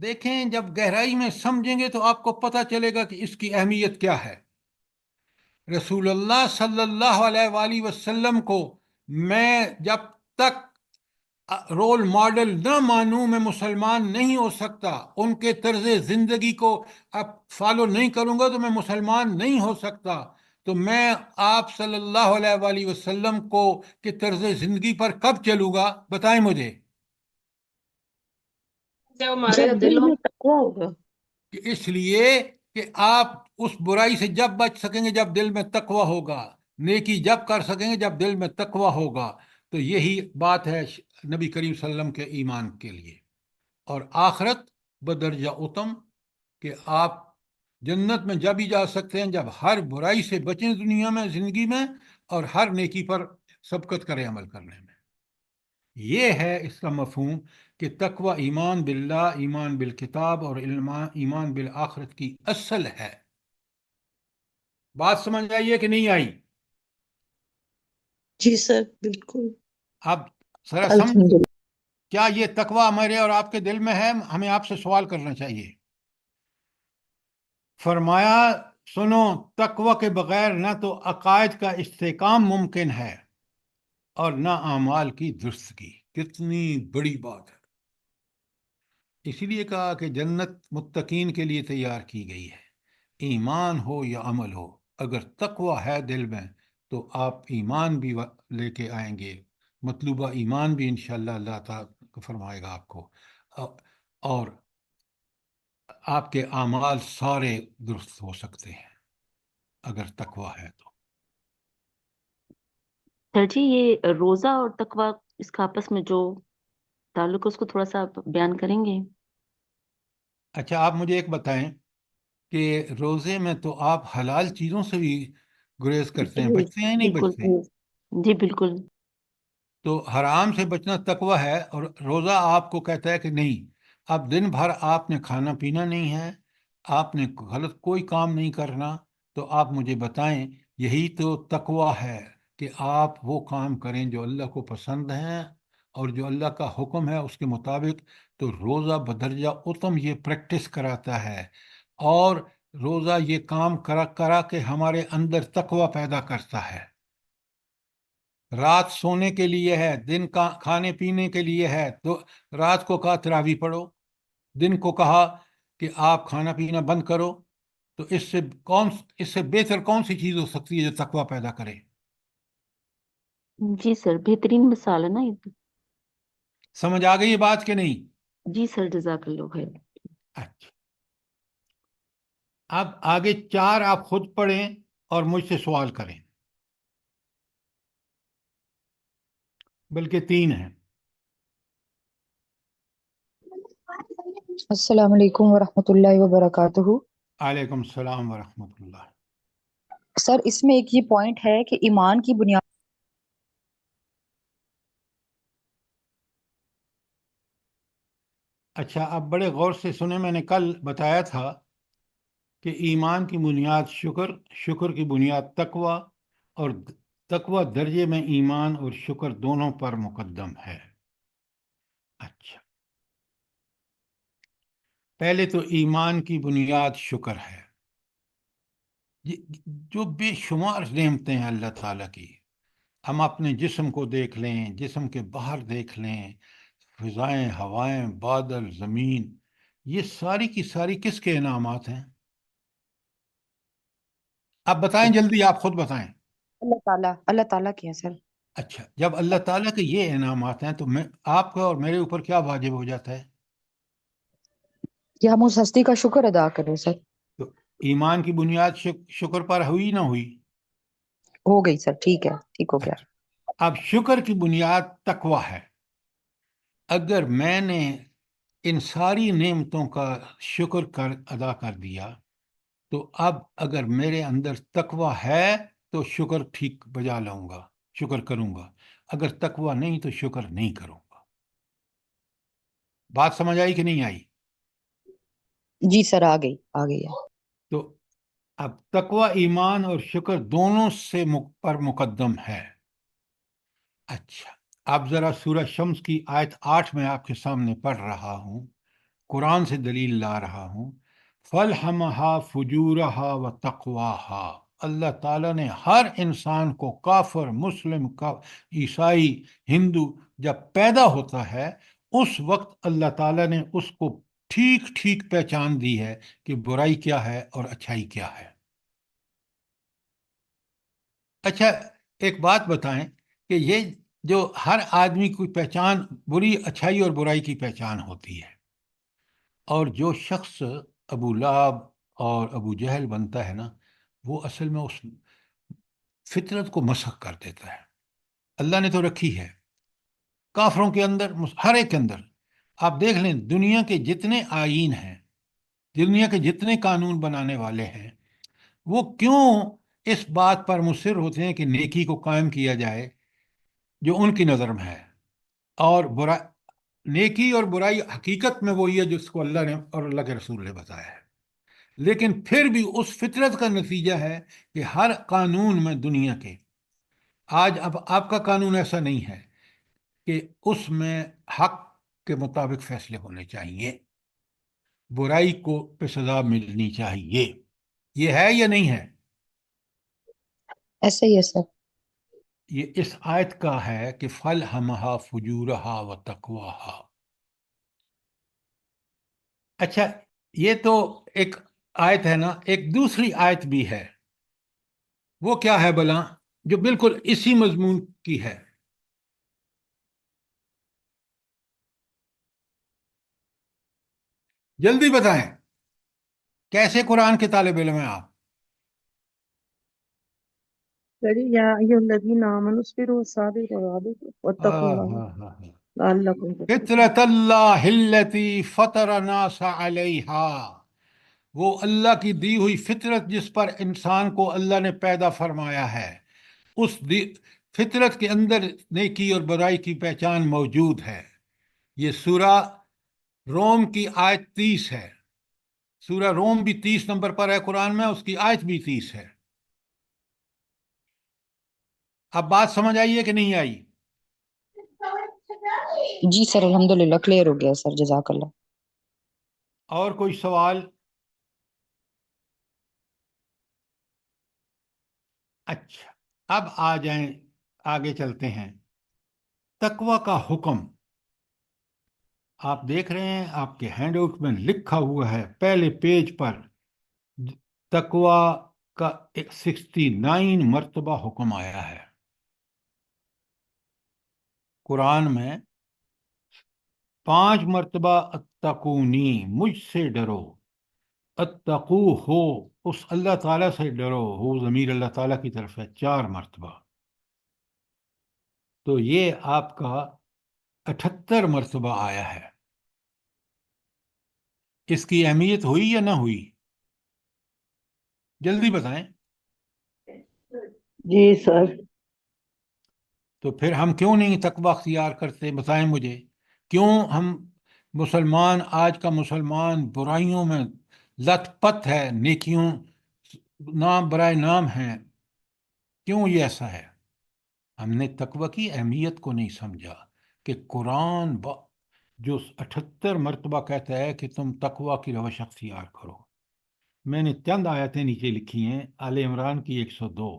دیکھیں، جب گہرائی میں سمجھیں گے تو آپ کو پتہ چلے گا کہ اس کی اہمیت کیا ہے۔ رسول اللہ صلی اللہ علیہ وآلہ وسلم کو میں جب تک رول ماڈل نہ مانوں میں مسلمان نہیں ہو سکتا۔ ان کے طرز زندگی کو اب فالو نہیں کروں گا تو میں مسلمان نہیں ہو سکتا۔ تو میں آپ صلی اللہ علیہ وآلہ وسلم کو کے طرز زندگی پر کب چلوں گا؟ بتائیں مجھے۔ جب دل میں تقوی ہوگا۔ کہ اس لیے کہ آپ اس برائی سے جب بچ سکیں گے جب دل میں تقوی ہوگا، نیکی جب کر سکیں گے جب دل میں تقوی ہوگا۔ تو یہی بات ہے نبی کریم صلی اللہ علیہ وسلم کے ایمان کے لیے۔ اور آخرت بدرجہ اتم کہ آپ جنت میں جب ہی جا سکتے ہیں جب ہر برائی سے بچیں دنیا میں زندگی میں، اور ہر نیکی پر سبقت کریں عمل کرنے میں۔ یہ ہے اس کا مفہوم کہ تقوی ایمان باللہ، ایمان بالکتاب اور ایمان بالآخرت کی اصل ہے۔ بات سمجھ آئیے کہ نہیں آئی؟ جی سر بالکل اب ذرا سمجھ، الحمدللہ۔ کیا یہ تقوی ہمارے اور آپ کے دل میں ہے؟ ہمیں آپ سے سوال کرنا چاہیے۔ فرمایا سنو، تقوی کے بغیر نہ تو عقائد کا استحکام ممکن ہے اور نہ اعمال کی درستگی۔ کتنی بڑی بات ہے! اسی لیے کہا کہ جنت متقین کے لیے تیار کی گئی ہے، ایمان ہو یا عمل ہو۔ اگر تقوی ہے دل میں تو آپ ایمان بھی لے کے آئیں گے، مطلوبہ ایمان بھی انشاءاللہ اللہ تعالیٰ فرمائے گا آپ کو، اور آپ کے اعمال سارے درست ہو سکتے ہیں اگر تقوی ہے تو۔ سر جی، یہ روزہ اور تقوی، اس کا آپس میں جو تعلق ہے اس کو تھوڑا سا آپ بیان کریں گے؟ اچھا، آپ مجھے ایک بتائیں کہ روزے میں تو آپ حلال چیزوں سے بھی گریز کرتے ہیں، جی بچتے ہیں یا نہیں بالکل، بچتے؟ جی بالکل۔ تو حرام سے بچنا تقوی ہے، اور روزہ آپ کو کہتا ہے کہ نہیں، اب دن بھر آپ نے کھانا پینا نہیں ہے، آپ نے غلط کوئی کام نہیں کرنا، تو آپ مجھے بتائیں، یہی تو تقوی ہے کہ آپ وہ کام کریں جو اللہ کو پسند ہیں اور جو اللہ کا حکم ہے اس کے مطابق۔ تو روزہ بدرجہ اتم یہ پریکٹس کراتا ہے، اور روزہ یہ کام کرا کرا کے ہمارے اندر تقوی پیدا کرتا ہے۔ رات سونے کے لیے ہے، دن کا کھانے پینے کے لیے ہے، تو رات کو کہا تراویح پڑھو، دن کو کہا کہ آپ کھانا پینا بند کرو۔ تو اس سے بہتر کون سی چیز ہو سکتی ہے جو تقوی پیدا کرے؟ جی سر، بہترین مثال ہے نا یہ تو۔ سمجھ آ گئی یہ بات کہ نہیں؟ جی سر، جزاک اللہ خیر۔ اچھا، اب آگے 4 آپ خود پڑھیں اور مجھ سے سوال کریں، بلکہ 3 ہیں۔ السلام علیکم ورحمۃ اللہ وبرکاتہ۔ علیکم السلام ورحمۃ اللہ۔ سر اس میں ایک یہ پوائنٹ ہے کہ ایمان کی بنیاد اچھا، اب بڑے غور سے سنیں، میں نے کل بتایا تھا کہ ایمان کی بنیاد شکر، شکر کی بنیاد تقوی، اور تقوی درجے میں ایمان اور شکر دونوں پر مقدم ہے۔ اچھا، پہلے تو ایمان کی بنیاد شکر ہے۔ جو بے شمار نعمتیں ہیں اللہ تعالیٰ کی، ہم اپنے جسم کو دیکھ لیں، جسم کے باہر دیکھ لیں، فضائیں، ہوائیں، بادل، زمین، یہ ساری کی ساری کس کے انعامات ہیں؟ آپ بتائیں جلدی، آپ خود بتائیں۔ اللہ تعالیٰ کی ہے سر۔ اچھا، جب اللہ تعالیٰ کے یہ انعامات ہیں تو آپ کا اور میرے اوپر کیا واجب ہو جاتا ہے؟ کہ ہم اس ہستی کا شکر ادا کریں سر۔ تو ایمان کی بنیاد شکر پر ہوئی نہ ہوئی؟ ہو گئی سر، ٹھیک ہے، ٹھیک ہو گیا۔ اچھا، اب شکر کی بنیاد تقوی ہے۔ اگر میں نے ان ساری نعمتوں کا شکر ادا کر دیا، تو اب اگر میرے اندر تقوی ہے تو شکر ٹھیک بجا لاؤں گا، شکر کروں گا۔ اگر تقوی نہیں تو شکر نہیں کروں گا۔ بات سمجھ آئی کہ نہیں آئی؟ جی سر، آ گئی ہے۔ تو اب تقوی ایمان اور شکر دونوں سے پر مقدم ہے۔ اچھا، اب ذرا سورہ شمس کی آیت 8 میں آپ کے سامنے پڑھ رہا ہوں، قرآن سے دلیل لا رہا ہوں۔ فَالْحَمَهَا فُجُورَهَا وَتَقْوَاهَا، اللہ تعالیٰ نے ہر انسان کو، کافر، مسلم، عیسائی، ہندو، جب پیدا ہوتا ہے اس وقت اللہ تعالیٰ نے اس کو ٹھیک ٹھیک پہچان دی ہے کہ برائی کیا ہے اور اچھائی کیا ہے۔ اچھا، ایک بات بتائیں کہ یہ جو ہر آدمی کی پہچان بری، اچھائی اور برائی کی پہچان ہوتی ہے، اور جو شخص ابو لہب اور ابو جہل بنتا ہے نا، وہ اصل میں اس فطرت کو مسخ کر دیتا ہے۔ اللہ نے تو رکھی ہے کافروں کے اندر، ہر ایک کے اندر۔ آپ دیکھ لیں دنیا کے جتنے آئین ہیں، دنیا کے جتنے قانون بنانے والے ہیں وہ کیوں اس بات پر مصر ہوتے ہیں کہ نیکی کو قائم کیا جائے جو ان کی نظر میں ہے، اور نیکی اور برائی حقیقت میں وہی ہے جس کو اللہ نے اور اللہ کے رسول نے بتایا ہے، لیکن پھر بھی اس فطرت کا نتیجہ ہے کہ ہر قانون میں دنیا کے آج اب آپ کا قانون ایسا نہیں ہے کہ اس میں حق کے مطابق فیصلے ہونے چاہیے، برائی کو پہ سزا ملنی چاہیے، یہ ہے یا نہیں ہے؟ ایسا ہی ہے سر. یہ اس آیت کا ہے کہ فل ہمہا فجورہا و تقواہا. اچھا، یہ تو ایک آیت ہے نا، ایک دوسری آیت بھی ہے، وہ کیا ہے بلا، جو بالکل اسی مضمون کی ہے؟ جلدی بتائیں، کیسے قرآن کے طالب علم ہیں آپ؟ یا ایھا الذین آمنوا اصبروا وصابروا ورابطوا واتقوا اللہ لعلکم تفلحون. فطرت اللہ التی فطر الناس علیہا، وہ اللہ کی دی ہوئی فطرت جس پر انسان کو اللہ نے پیدا فرمایا ہے، اس فطرت کے اندر نیکی اور برائی کی پہچان موجود ہے. یہ سورہ روم کی آیت 30 ہے، سورہ روم بھی 30 نمبر پر ہے قرآن میں، اس کی آیت بھی 30 ہے. اب بات سمجھ آئی ہے کہ نہیں آئی؟ جی سر الحمدللہ کلیئر ہو گیا سر، جزاک اللہ. اور کوئی سوال؟ اچھا، اب آ جائیں، آگے چلتے ہیں. تقوی کا حکم آپ دیکھ رہے ہیں، آپ کے ہینڈ آؤٹ میں لکھا ہوا ہے پہلے پیج پر، تقوی کا 69 مرتبہ حکم آیا ہے قرآن میں. 5 مرتبہ اتقونی، مجھ سے ڈرو، اتقو ہو، اس اللہ تعالیٰ سے ڈرو، ہو ضمیر اللہ تعالیٰ کی طرف ہے 4 مرتبہ. تو یہ آپ کا 78 مرتبہ آیا ہے. اس کی اہمیت ہوئی یا نہ ہوئی؟ جلدی بتائیں. جی سر. تو پھر ہم کیوں نہیں تقوی اختیار کرتے؟ بتائیں مجھے، کیوں ہم مسلمان، آج کا مسلمان برائیوں میں لت پت ہے، نیکیوں نام برائے نام ہیں، کیوں یہ ایسا ہے؟ ہم نے تقوی کی اہمیت کو نہیں سمجھا کہ قرآن جو 78 مرتبہ کہتا ہے کہ تم تقوی کی روش اختیار کرو. میں نے چند آیتیں نیچے لکھی ہیں، آل عمران کی 102،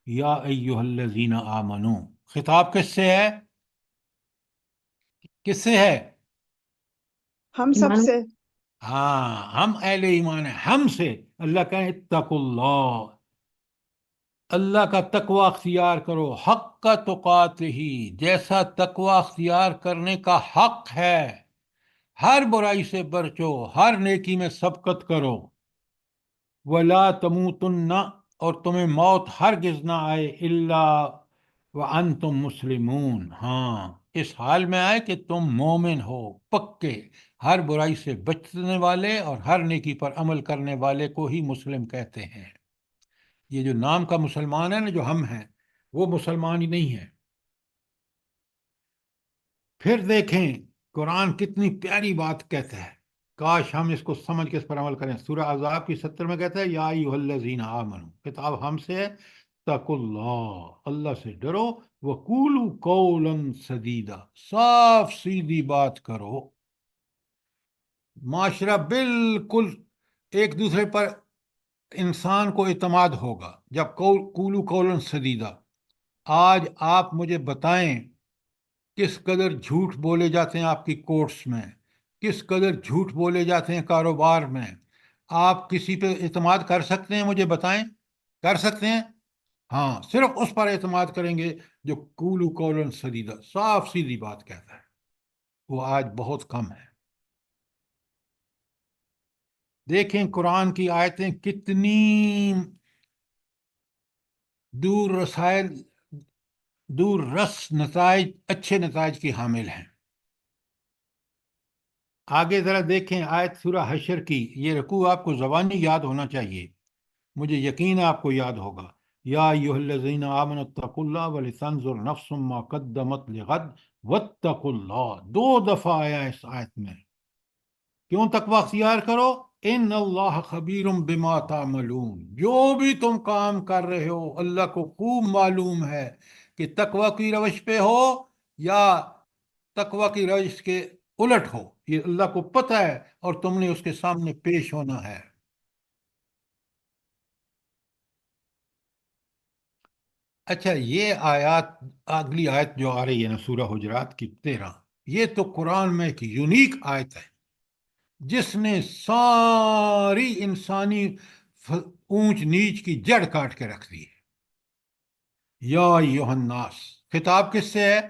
یا ایہا الذین آمنو، خطاب کس سے ہے؟ کس سے ہے؟ ہم سب ایمان. سے. ہاں، ہم اہل ایمان ہیں، ہم سے. اللہ کہیں اتقوا اللہ، اللہ کا تقوی اختیار کرو، حق کا تقاتہ، جیسا تقوی اختیار کرنے کا حق ہے. ہر برائی سے بچو، ہر نیکی میں سبقت کرو. وَلَا تَمُوتُنَّ، اور تمہیں موت ہرگز نہ آئے، الا وَأَنْتُمْ مُسْلِمُونَ، ہاں اس حال میں آئے کہ تم مومن ہو پکے، ہر برائی سے بچنے والے اور ہر نیکی پر عمل کرنے والے کو ہی مسلم کہتے ہیں. یہ جو نام کا مسلمان ہے نا، جو ہم ہیں، وہ مسلمان ہی نہیں ہے. پھر دیکھیں قرآن کتنی پیاری بات کہتا ہے، کاش ہم اس کو سمجھ کے اس پر عمل کریں. سورہ احزاب کی 70 میں کہتا ہے یا ایھا الذین آمنو، خطاب ہم سے ہے، اتقوا اللہ، اللہ سے ڈرو، وقولوا قولا سدیدا، صاف سیدھی بات کرو. معاشرہ بالکل ایک دوسرے پر انسان کو اعتماد ہوگا جب قولوا قولا سدیدا. آج آپ مجھے بتائیں کس قدر جھوٹ بولے جاتے ہیں آپ کی کورٹس میں، کس قدر جھوٹ بولے جاتے ہیں کاروبار میں. آپ کسی پہ اعتماد کر سکتے ہیں؟ مجھے بتائیں، کر سکتے ہیں؟ ہاں، صرف اس پر اعتماد کریں گے جو قولوا قولا سدیدا، صاف سیدھی بات کہتا ہے. وہ آج بہت کم ہے. دیکھیں قرآن کی آیتیں کتنی دور رسائل، دور رس نتائج، اچھے نتائج کی حامل ہیں. آگے ذرا دیکھیں آیت سورہ حشر کی، یہ رکوع آپ کو زبانی یاد ہونا چاہیے، مجھے یقین ہے آپ کو یاد ہوگا۔ یا ایھا الذین آمنوا اتقوا اللہ ولتنظر نفس ما قدمت لغد واتقوا اللہ، 2 دفعہ آیا اس آیت میں۔ کیوں تقوی اختیار کرو؟ ان اللہ خبیر بما تعملون، جو بھی تم کام کر رہے ہو اللہ کو خوب معلوم ہے، کہ تقوی کی روش پہ ہو یا تقوی کی روش کے الٹ ہو، یہ اللہ کو پتہ ہے اور تم نے اس کے سامنے پیش ہونا ہے۔ اچھا، یہ آیات، اگلی آیت جو آ رہی ہے نا سورہ حجرات کی 13، یہ تو قرآن میں ایک یونیک آیت ہے جس نے ساری انسانی اونچ نیچ کی جڑ کاٹ کے رکھ دی ہے۔ یا ایھا الناس، خطاب کس سے ہے؟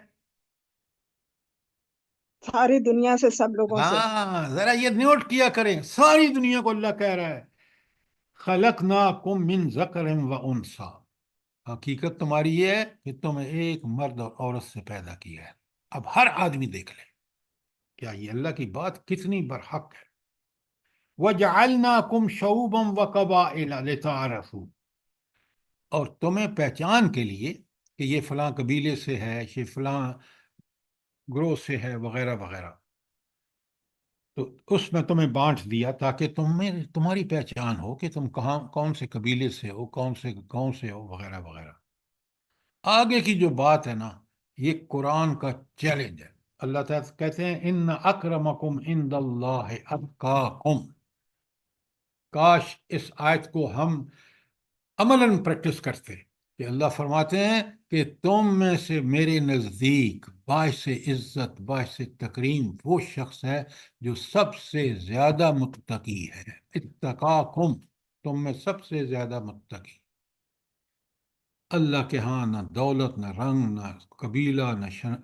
ساری دنیا سے، سب لوگوں سے۔ ہاں، ذرا یہ نوٹ کیا کریں، ساری دنیا کو اللہ کہہ رہا ہے خلقناکم من ذکر و انثی، حقیقت تمہاری یہ ہے کہ تمہیں ایک مرد اور عورت سے پیدا کیا ہے۔ اب ہر آدمی دیکھ لے، کیا یہ اللہ کی بات کتنی برحق ہے۔ وَجَعَلْنَاكُمْ شُعُوبًا وَقَبَائِلَ لِتَعَارَفُوا، اور تمہیں پہچان کے لیے کہ یہ فلاں قبیلے سے ہے، یہ فلاں گروہ سے ہے، وغیرہ وغیرہ، تو اس میں تمہیں بانٹ دیا تاکہ تمہاری پہچان ہو کہ تم کہاں، کون سے قبیلے سے ہو، کون سے گاؤں سے ہو، وغیرہ وغیرہ۔ آگے کی جو بات ہے نا، یہ قرآن کا چیلنج ہے۔ اللہ تعالیٰ کہتے ہیں ان اکرمکم عند اللہ اتقاکم۔ کاش اس آیت کو ہم عملاً پریکٹس کرتے کہ اللہ فرماتے ہیں کہ تم میں سے میرے نزدیک باعث عزت، باعث تکریم وہ شخص ہے جو سب سے زیادہ متقی ہے۔ اتقاکم، تم میں سب سے زیادہ متقی۔ اللہ کے ہاں نہ دولت، نہ رنگ، نہ قبیلہ، نہ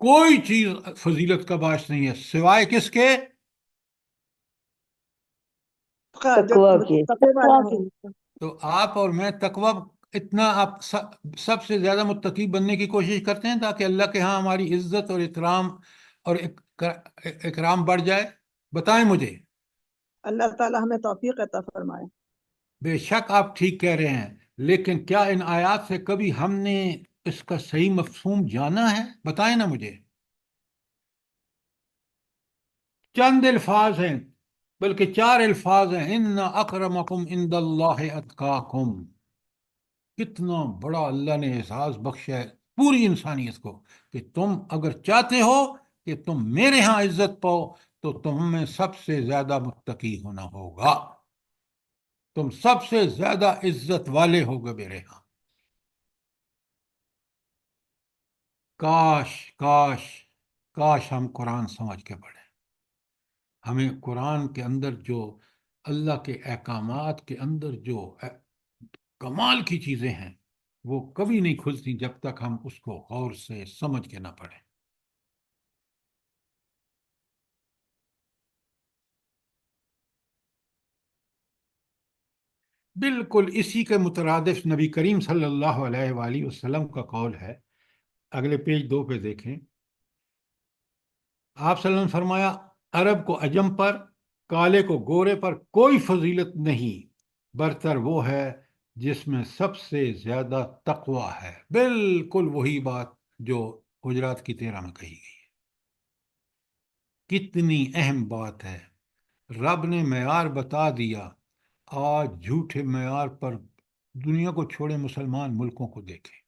کوئی چیز فضیلت کا باعث نہیں ہے سوائے کس کے؟ جو تقوی والے ہیں۔ تو آپ اور میں تقوی اتنا، آپ سب سے زیادہ متقی بننے کی کوشش کرتے ہیں تاکہ اللہ کے ہاں ہماری عزت اور احترام اور اکرام بڑھ جائے؟ بتائیں مجھے۔ اللہ تعالیٰ ہمیں توفیق عطا فرمائے۔ بے شک آپ ٹھیک کہہ رہے ہیں، لیکن کیا ان آیات سے کبھی ہم نے اس کا صحیح مفہوم جانا ہے؟ بتائیں نا مجھے۔ چند الفاظ ہیں، بلکہ 4 الفاظ ہیں، ان اکرمکم عند اللہ اتقاکم۔ کتنا بڑا اللہ نے اعزاز بخشا ہے پوری انسانیت کو کہ تم اگر چاہتے ہو کہ تم میرے ہاں عزت پاؤ تو تم میں سب سے زیادہ متقی ہونا ہوگا، تم سب سے زیادہ عزت والے ہوگے میرے ہاں۔ کاش کاش کاش ہم قرآن سمجھ کے پڑھیں۔ ہمیں قرآن کے اندر جو اللہ کے احکامات کے اندر جو کمال کی چیزیں ہیں وہ کبھی نہیں کھلتی جب تک ہم اس کو غور سے سمجھ کے نہ پڑھیں۔ بالکل اسی کے مترادف نبی کریم صلی اللہ علیہ وآلہ وسلم کا قول ہے، اگلے پیج 2 پہ دیکھیں۔ آپ صلی اللہ علیہ وسلم نے فرمایا عرب کو عجم پر، کالے کو گورے پر کوئی فضیلت نہیں، برتر وہ ہے جس میں سب سے زیادہ تقوی ہے۔ بالکل وہی بات جو حجرات کی 13 میں کہی گئی ہے۔ کتنی اہم بات ہے، رب نے معیار بتا دیا۔ آج جھوٹے معیار پر دنیا کو چھوڑے مسلمان ملکوں کو دیکھیں۔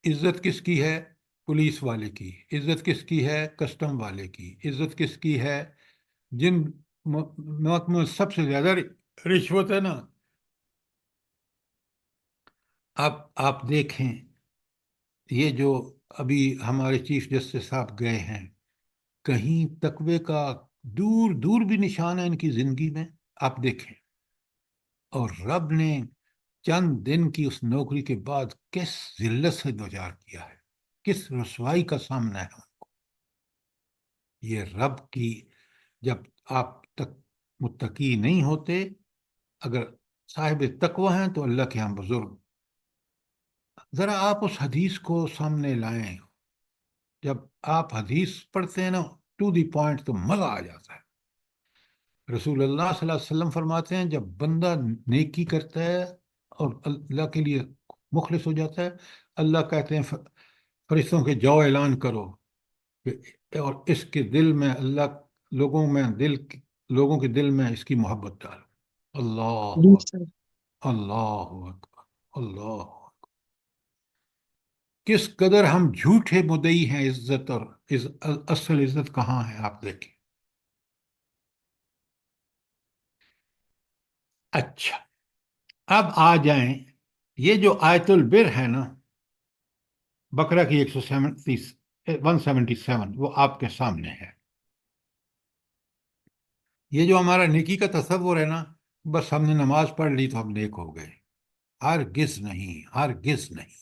عزت کس کی ہے؟ پولیس والے کی۔ عزت کس کی ہے؟ کسٹم والے کی۔ عزت کس کی ہے؟ جن محکموں میں سب سے زیادہ رشوت ہے نا۔ اب آپ دیکھیں یہ جو ابھی ہمارے چیف جسٹس صاحب گئے ہیں، کہیں تقوی کا دور دور بھی نشان ہے ان کی زندگی میں؟ آپ دیکھیں، اور رب نے چند دن کی اس نوکری کے بعد کس ذلت سے دوچار کیا ہے، کس رسوائی کا سامنا ہے ان کو۔ یہ رب کی، جب آپ تک متقی نہیں ہوتے، اگر صاحب تقوی ہیں تو اللہ کے ہاں بزرگ۔ ذرا آپ اس حدیث کو سامنے لائیں، جب آپ حدیث پڑھتے ہیں نا ٹو دی پوائنٹ تو مزہ آ جاتا ہے۔ رسول اللہ صلی اللہ علیہ وسلم فرماتے ہیں جب بندہ نیکی کرتا ہے اور اللہ کے لیے مخلص ہو جاتا ہے، اللہ کہتے ہیں فرشتوں کے جاؤ اعلان کرو اور اس کے دل میں اللہ لوگوں کے دل میں اس کی محبت ڈالو۔ اللہ جی اکبر، سر۔ اللہ اکبر، اللہ اکبر۔ کس قدر ہم جھوٹے مدعی ہیں عزت، اور اصل عزت کہاں ہے آپ دیکھیں۔ اچھا، اب آ جائیں، یہ جو آیت البر ہے نا بقرہ کی 177، وہ آپ کے سامنے ہے۔ یہ جو ہمارا نیکی کا تصور ہے نا، بس ہم نے نماز پڑھ لی تو ہم نیک ہو گئے، ہرگز نہیں، ہرگز نہیں۔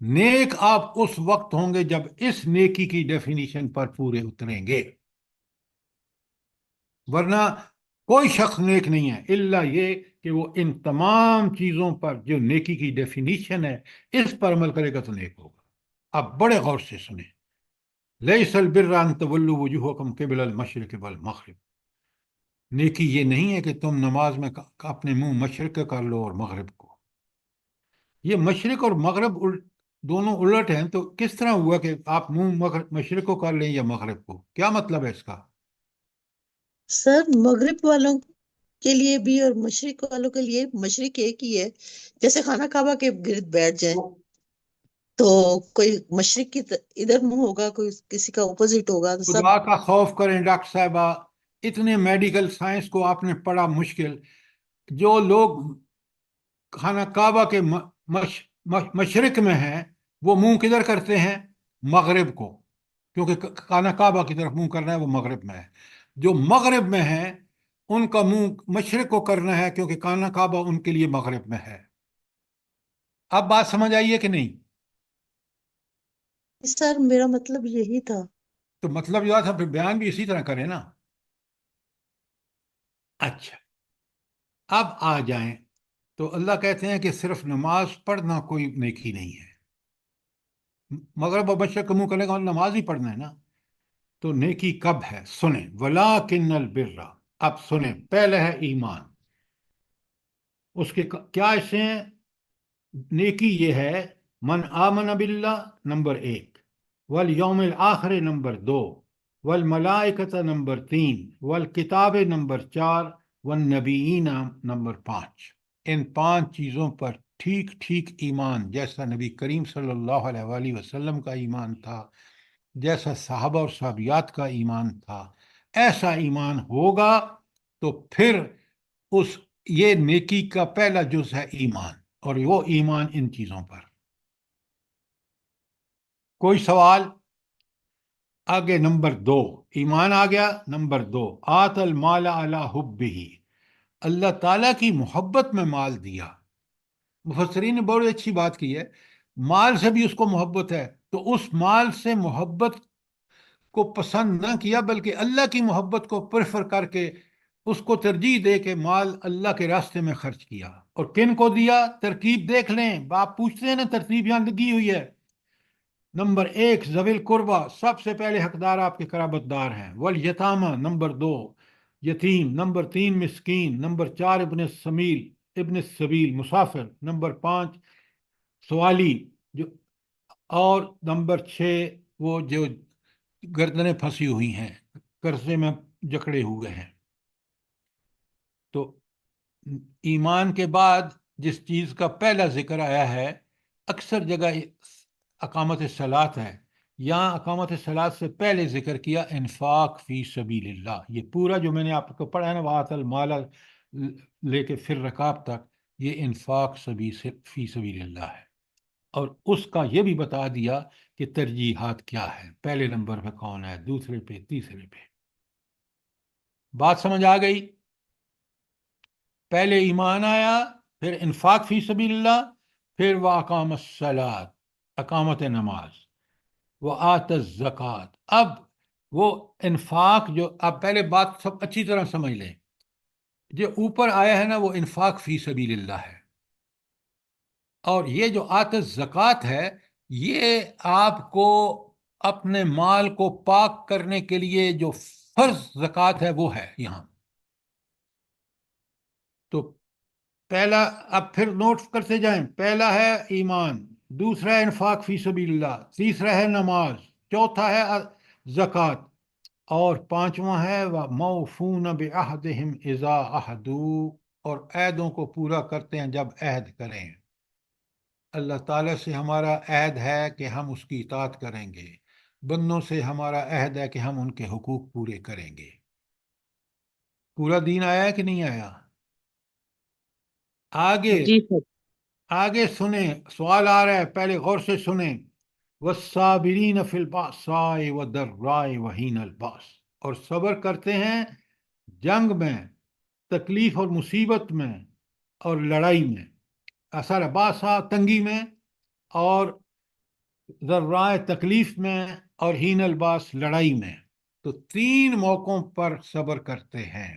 نیک آپ اس وقت ہوں گے جب اس نیکی کی ڈیفینیشن پر پورے اتریں گے، ورنہ کوئی شخص نیک نہیں ہے الا یہ کہ وہ ان تمام چیزوں پر جو نیکی کی ڈیفینیشن ہے اس پر عمل کرے گا تو نیک ہوگا۔ اب بڑے غور سے سنیں، لیس البر ان تولوا وجوہکم قبل المشرق والمغرب، نیکی یہ نہیں ہے کہ تم نماز میں اپنے منہ مشرق کا کر لو اور مغرب کو۔ یہ مشرق اور مغرب دونوں الٹ ہیں، تو کس طرح ہوا کہ آپ منہ مشرق کو کر لیں یا مغرب کو؟ کیا مطلب ہے اس کا؟ سر مغرب والوں کے لیے بھی اور مشرق والوں کے لیے مشرق ایک ہی ہے، جیسے خانہ کعبہ کے گرد بیٹھ جائیں تو کوئی مشرق کی ادھر منہ ہوگا، کوئی کسی کا اپوزٹ ہوگا، تو سب خدا کا خوف کریں ڈاکٹر صاحبہ، اتنے میڈیکل سائنس کو آپ نے پڑھا مشکل۔ جو لوگ خانہ کعبہ کے مشرق میں ہیں وہ منہ کدھر کرتے ہیں؟ مغرب کو، کیونکہ خانہ کعبہ کی طرف منہ کرنا ہے وہ مغرب میں ہے۔ جو مغرب میں ہیں ان کا منہ مشرق کو کرنا ہے کیونکہ خانہ کعبہ ان کے لیے مغرب میں ہے۔ اب بات سمجھ آئیے کہ نہیں؟ سر میرا مطلب یہی تھا۔ تو مطلب یہ تھا، پھر بیان بھی اسی طرح کریں نا۔ اچھا، اب آ جائیں تو اللہ کہتے ہیں کہ صرف نماز پڑھنا کوئی نیکی نہیں ہے۔ مغرب اور مشرق کا منہ کرنے کا نماز ہی پڑھنا ہے نا، تو نیکی کب ہے؟ سنیں، وَلَٰكِنَّ الْبِرَّ، اب سنیں، پہلے ہے ایمان، اس کے کیا حصے ہیں؟ نیکی یہ ہے من آمن باللہ نمبر 1، والیوم الآخر نمبر 2، والملائکۃ نمبر 3، والکتاب نمبر 4، والنبیین نمبر 5۔ ان 5 چیزوں پر ٹھیک ٹھیک ایمان، جیسا نبی کریم صلی اللہ علیہ وآلہ وسلم کا ایمان تھا، جیسا صحابہ اور صحابیات کا ایمان تھا، ایسا ایمان ہوگا تو پھر یہ نیکی کا پہلا جز ہے ایمان، اور وہ ایمان ان چیزوں پر۔ کوئی سوال؟ آگے نمبر 2، ایمان آ گیا۔ نمبر 2، آت المال علی حبہ، اللہ تعالیٰ کی محبت میں مال دیا۔ مفسرین نے بڑی اچھی بات کی ہے، مال سے بھی اس کو محبت ہے، تو اس مال سے محبت کو پسند نہ کیا بلکہ اللہ کی محبت کو پریفر کر کے اس کو ترجیح دے کے مال اللہ کے راستے میں خرچ کیا۔ اور کن کو دیا؟ ترکیب دیکھ لیں، آپ پوچھتے ہیں نا ترتیب یہاں لگی ہوئی ہے۔ نمبر 1 ذوی القربہ، سب سے پہلے حقدار آپ کے قرابت دار ہیں۔ والیتامى نمبر 2 یتیم، نمبر 3 مسکین، نمبر 4 ابن السبیل مسافر، نمبر 5 سوالی، اور نمبر 6 وہ جو گردنیں پھنسی ہوئی ہیں، قرضے میں جکڑے ہوئے ہیں۔ تو ایمان کے بعد جس چیز کا پہلا ذکر آیا ہے، اکثر جگہ اقامت الصلاۃ ہے، یہاں اقامت الصلاۃ سے پہلے ذکر کیا انفاق فی سبیل اللہ۔ یہ پورا جو میں نے آپ کو پڑھا ہے نا، وآت المال لے کے پھر رکاب تک، یہ انفاق فی سبیل اللہ ہے۔ اور اس کا یہ بھی بتا دیا کہ ترجیحات کیا ہے، پہلے نمبر پہ کون ہے، دوسرے پہ، تیسرے پہ۔ بات سمجھ آ گئی؟ پہلے ایمان آیا، پھر انفاق فی سبیل اللہ، پھر وَأَقَامَ الصَّلَاةَ، اقامت نماز، وَآتَ الزَّکَاةَ۔ اب وہ انفاق جو، اب پہلے بات سب اچھی طرح سمجھ لیں، جو اوپر آیا ہے نا وہ انفاق فی سبیل اللہ ہے، اور یہ جو آت الزکوٰۃ ہے یہ آپ کو اپنے مال کو پاک کرنے کے لیے جو فرض زکوٰۃ ہے وہ ہے یہاں. تو پہلا، اب پھر نوٹ کرتے جائیں، پہلا ہے ایمان، دوسرا ہے انفاق فی سبیل اللہ، تیسرا ہے نماز، چوتھا ہے زکوٰۃ، اور پانچواں ہے وَمَوْفُونَ بِعَہْدِهِمْ إِذَا عَهْدُوا، اور عہدوں کو پورا کرتے ہیں جب عہد کریں. اللہ تعالیٰ سے ہمارا عہد ہے کہ ہم اس کی اطاعت کریں گے، بندوں سے ہمارا عہد ہے کہ ہم ان کے حقوق پورے کریں گے. پورا دین آیا ہے کہ نہیں آیا؟ آگے جی سر. آگے سنیں، سوال آ رہا ہے، پہلے غور سے سنیں. وَالصَّابِرِينَ فِي الْبَأْسَاءِ وَالضَّرَّاءِ وَحِينَ الْبَأْسِ، اور صبر کرتے ہیں جنگ میں، تکلیف اور مصیبت میں، اور لڑائی میں. اثر باسا تنگی میں، اور ذرائع تکلیف میں، اور ہین الباس لڑائی میں. تو تین موقعوں پر صبر کرتے ہیں.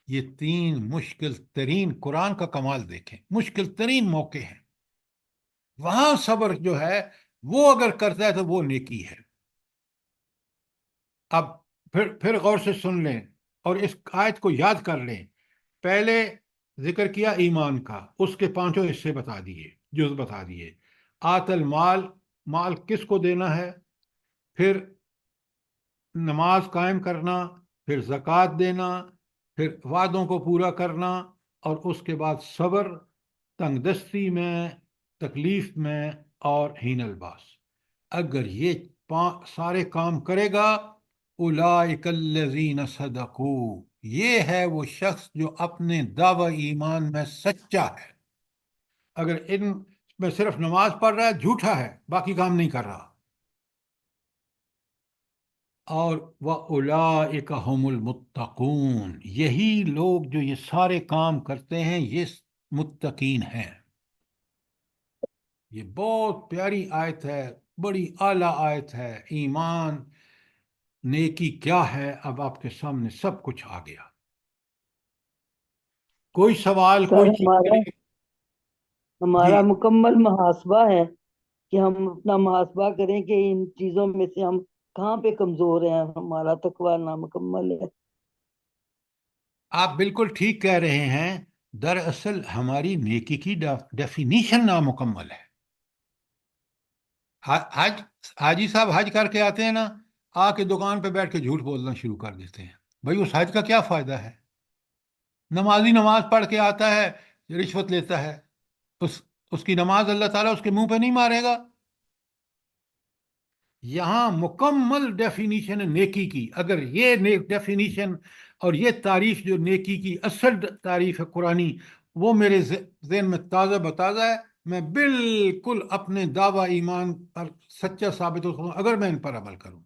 یہ تین مشکل ترین، قرآن کا کمال دیکھیں، مشکل ترین موقع ہیں. وہاں صبر جو ہے وہ اگر کرتا ہے تو وہ نیکی ہے. اب پھر غور سے سن لیں اور اس آیت کو یاد کر لیں. پہلے ذکر کیا ایمان کا، اس کے پانچوں حصے بتا دیے، جز بتا دیے. آت المال، مال کس کو دینا ہے، پھر نماز قائم کرنا، پھر زکوٰۃ دینا، پھر وعدوں کو پورا کرنا، اور اس کے بعد صبر تنگ دستی میں، تکلیف میں، اور ہین الباس. اگر یہ سارے کام کرے گا، اولئک الذین صدقوا، یہ ہے وہ شخص جو اپنے دعوی ایمان میں سچا ہے. اگر ان میں صرف نماز پڑھ رہا ہے، جھوٹا ہے، باقی کام نہیں کر رہا. اور وَأُولَئِكَ هُمُ الْمُتَّقُونَ، یہی لوگ جو یہ سارے کام کرتے ہیں یہ متقین ہیں. یہ بہت پیاری آیت ہے، بڑی اعلیٰ آیت ہے. ایمان، نیکی کیا ہے، اب آپ کے سامنے سب کچھ آ گیا. کوئی سوال، سر کوئی چیز ہمارا جی. ہمارا مکمل محاسبہ ہے کہ ہم اپنا محاسبہ کریں کہ ان چیزوں میں سے ہم کہاں پہ کمزور ہیں، ہمارا تقویٰ نامکمل ہے. آپ بالکل ٹھیک کہہ رہے ہیں. دراصل ہماری نیکی کی ڈیفینیشن نامکمل ہے. حج، حاجی صاحب حج کر کے آتے ہیں نا، آ کے دکان پہ بیٹھ کے جھوٹ بولنا شروع کر دیتے ہیں. بھائی اس حج کا کیا فائدہ ہے؟ نمازی نماز پڑھ کے آتا ہے، رشوت لیتا ہے، اس کی نماز اللہ تعالیٰ اس کے منہ پہ نہیں مارے گا. یہاں مکمل ڈیفینیشن ہے نیکی کی. اگر یہ ڈیفینیشن اور یہ تعریف جو نیکی کی اصل تعریف ہے قرآنی، وہ میرے ذہن میں تازہ بتازہ ہے، میں بالکل اپنے دعویٰ ایمان پر سچا ثابت ہو سکوں اگر میں ان پر عمل کروں،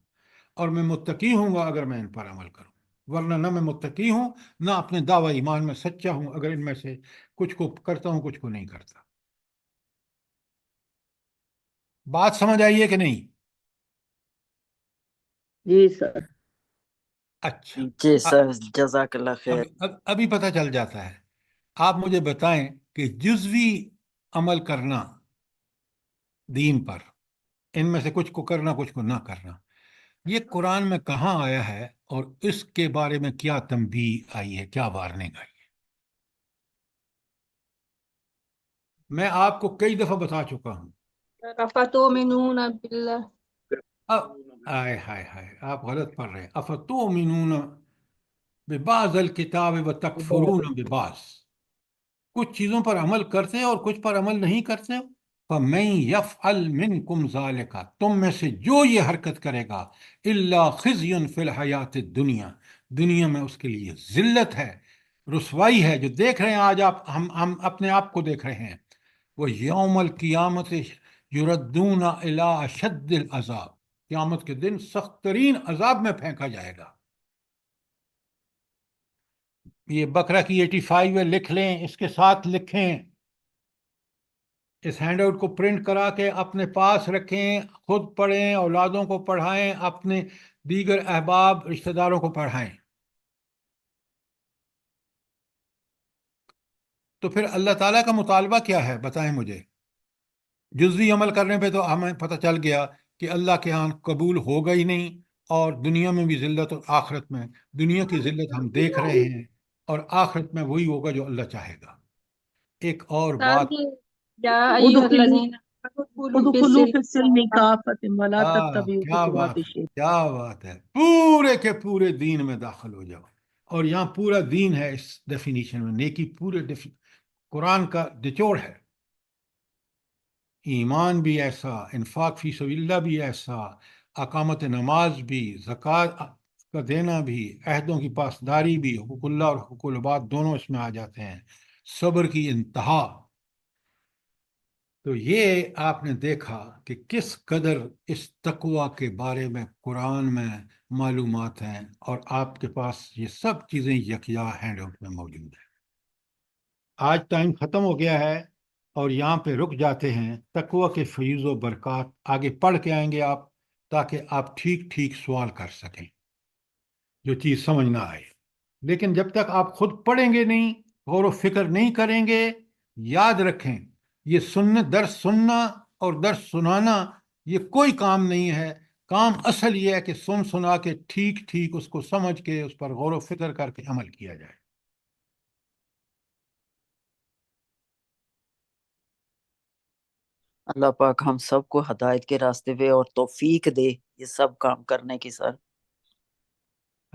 اور میں متقی ہوں گا اگر میں ان پر عمل کروں. ورنہ نہ میں متقی ہوں، نہ اپنے دعویٰ ایمان میں سچا ہوں اگر ان میں سے کچھ کو کرتا ہوں کچھ کو نہیں کرتا. بات سمجھ آئی ہے کہ نہیں؟ جی سر. اچھا، جی سر، جزاک اللہ خیر. ابھی پتہ چل جاتا ہے. آپ مجھے بتائیں کہ جزوی عمل کرنا دین پر، ان میں سے کچھ کو کرنا کچھ کو نہ کرنا، یہ قرآن میں کہاں آیا ہے، اور اس کے بارے میں کیا تنبیہ آئی ہے، کیا وارننگ آئی ہے؟ میں آپ کو کئی دفعہ بتا چکا ہوں. افتؤمنون باللہ، ہائے ہائے ہائے، آپ غلط پڑھ رہے ہیں. افتؤمنون ببعض الکتاب وتکفرون ببعض، کچھ چیزوں پر عمل کرتے ہیں اور کچھ پر عمل نہیں کرتے. فَمَن يَفْعَلْ مِنْكُمْ ذَلِكَ، تم میں سے جو یہ حرکت کرے گا، إِلَّا خِزْيٌ فِي الْحَيَاةِ الدُّنْيَا، دنیا میں اس کے لیے ذلت ہے، رسوائی ہے. جو دیکھ رہے ہیں آج آپ، ہم اپنے آپ کو دیکھ رہے ہیں. وہ یوم القیامت یردون الی اشد العذاب، قیامت کے دن سخت ترین عذاب میں پھینکا جائے گا. یہ بقرہ کی 85 ہے، لکھ لیں، اس کے ساتھ لکھیں، اس ہینڈ آؤٹ کو پرنٹ کرا کے اپنے پاس رکھیں، خود پڑھیں، اولادوں کو پڑھائیں، اپنے دیگر احباب رشتہ داروں کو پڑھائیں. تو پھر اللہ تعالیٰ کا مطالبہ کیا ہے بتائیں مجھے؟ جزوی عمل کرنے پہ تو ہمیں پتہ چل گیا کہ اللہ کے ہاں قبول ہوگا ہی نہیں، اور دنیا میں بھی ذلت اور آخرت میں، دنیا کی ذلت ہم دیکھ رہے ہیں اور آخرت میں وہی ہوگا جو اللہ چاہے گا۔ ایک اور صاحب بات، یہ یا ایھا الذین ادخلوا فی السلم کافۃ ولا تتبعوا کیا خطوات بات ہے، الشیطان۔ کیا بات ہے، پورے کے پورے دین میں داخل ہو جاؤ۔ اور یہاں پورا دین ہے اس ڈیفینیشن میں، نیکی پورے قرآن کا نچوڑ ہے۔ ایمان بھی ایسا، انفاق فی سبیل اللہ بھی ایسا، اقامت نماز بھی، زکوٰۃ کا دینا بھی، عہدوں کی پاسداری بھی، حقوق اللہ اور حقوق العباد دونوں اس میں آ جاتے ہیں، صبر کی انتہا۔ تو یہ آپ نے دیکھا کہ کس قدر اس تقوی کے بارے میں قرآن میں معلومات ہیں، اور آپ کے پاس یہ سب چیزیں یکجا ہینڈ آؤٹ میں موجود ہیں۔ آج ٹائم ختم ہو گیا ہے اور یہاں پہ رک جاتے ہیں۔ تقوی کے فیض و برکات آگے پڑھ کے آئیں گے آپ، تاکہ آپ ٹھیک ٹھیک سوال کر سکیں جو چیز سمجھ نہ آئے۔ لیکن جب تک آپ خود پڑھیں گے نہیں، غور و فکر نہیں کریں گے، یاد رکھیں یہ درس سننا اور درس سنانا یہ کوئی کام نہیں ہے۔ کام اصل یہ ہے کہ سنا کے ٹھیک ٹھیک اس کو سمجھ کے اس پر غور و فکر کر کے عمل کیا جائے۔ اللہ پاک ہم سب کو ہدایت کے راستے پہ اور توفیق دے یہ سب کام کرنے کی سر۔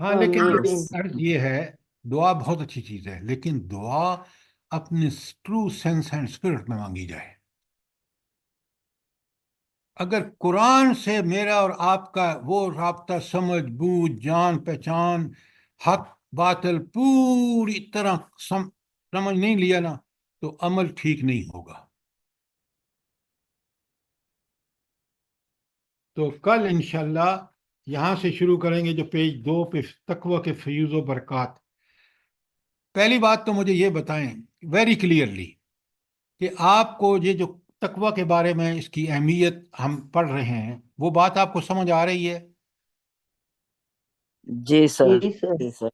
ہاں لیکن آمین۔ عرض یہ ہے، دعا بہت اچھی چیز ہے، لیکن دعا اپنے ٹرو سینس اینڈ اسپرٹ میں مانگی جائے۔ اگر قرآن سے میرا اور آپ کا وہ رابطہ، سمجھ بوجھ، جان پہچان، حق باطل پوری طرح سمجھ نہیں لیا نا، تو عمل ٹھیک نہیں ہوگا۔ تو کل انشاءاللہ یہاں سے شروع کریں گے جو پیج 2 پہ تقوی کے فیوز و برکات۔ پہلی بات تو مجھے یہ بتائیں ویری کلیئرلی کہ آپ کو یہ جو تقوی کے بارے میں اس کی اہمیت ہم پڑھ رہے ہیں، وہ بات آپ کو سمجھ آ رہی ہے؟ جی سر، جی سر۔ جی سر،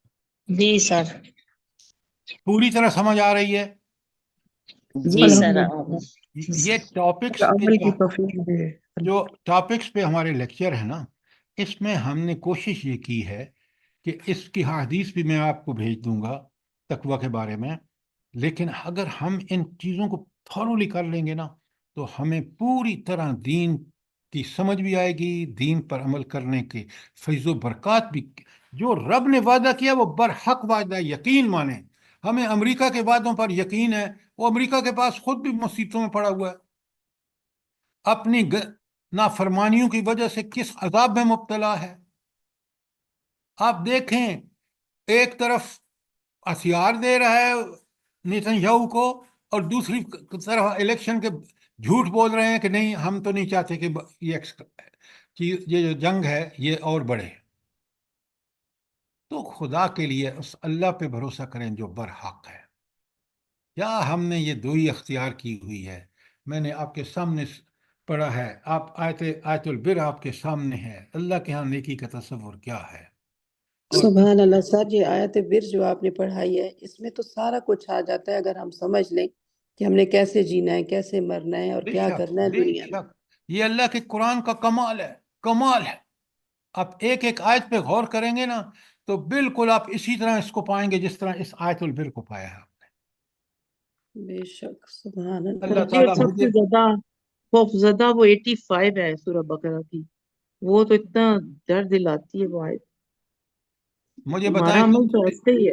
جی سر، پوری طرح سمجھ آ رہی ہے؟ جی جی سر۔ یہ ٹاپکس پہ عمل کی توفیق دے۔ جو ٹاپکس پہ ہمارے لیکچر ہے نا، اس میں ہم نے کوشش یہ کی ہے کہ اس کی حدیث بھی میں آپ کو بھیج دوں گا تقوی کے بارے میں، لیکن اگر ہم ان چیزوں کو تھورولی کر لیں گے نا، تو ہمیں پوری طرح دین کی سمجھ بھی آئے گی، دین پر عمل کرنے کے فیض و برکات بھی، جو رب نے وعدہ کیا وہ برحق وعدہ، یقین مانیں۔ ہمیں امریکہ کے وعدوں پر یقین ہے، وہ امریکہ کے پاس خود بھی مصیبتوں میں پڑا ہوا ہے، اپنی نافرمانیوں کی وجہ سے کس عذاب میں مبتلا ہے۔ آپ دیکھیں، ایک طرف ہتھیار دے رہا ہے نیتن یاہو کو، اور دوسری طرف الیکشن کے جھوٹ بول رہے ہیں کہ نہیں ہم تو نہیں چاہتے کہ یہ جو جنگ ہے یہ اور بڑھے۔ تو خدا کے لیے اس اللہ پہ بھروسہ کریں جو برحق ہے۔ کیا ہم نے یہ دو ہی اختیار کی ہوئی ہے؟ میں نے آپ کے سامنے پڑھا ہے، آپ آیت البر آپ کے سامنے ہے، اللہ کے ہاں نیکی کا تصور کیا ہے۔ اور سبحان اللہ سر، یہ آیت بر جو آپ نے پڑھائی ہے اس میں تو سارا کچھ آ جاتا ہے اگر ہم سمجھ لیں کہ ہم نے کیسے جینا ہے، کیسے مرنا ہے اور بے کیا شک، کرنا ہے بے دنیا میں۔ شک، یہ اللہ کے قرآن کا کمال ہے، کمال ہے۔ آپ ایک ایک آیت پہ غور کریں گے نا تو بالکل آپ اسی طرح اس کو پائیں گے جس طرح اس آیت البر کو پایا ہے۔ بے شک سبحان اللہ۔ اللہ جی، تعالیٰ سب مجھے سے زیادہ خوف زدہ وہ 85 ہے سورہ بقرہ کی، وہ تو اتنا درد دلاتی ہے وہ آیت۔ مجھے ہمارا بتائیں، عمل تو ایسے ہی ہے۔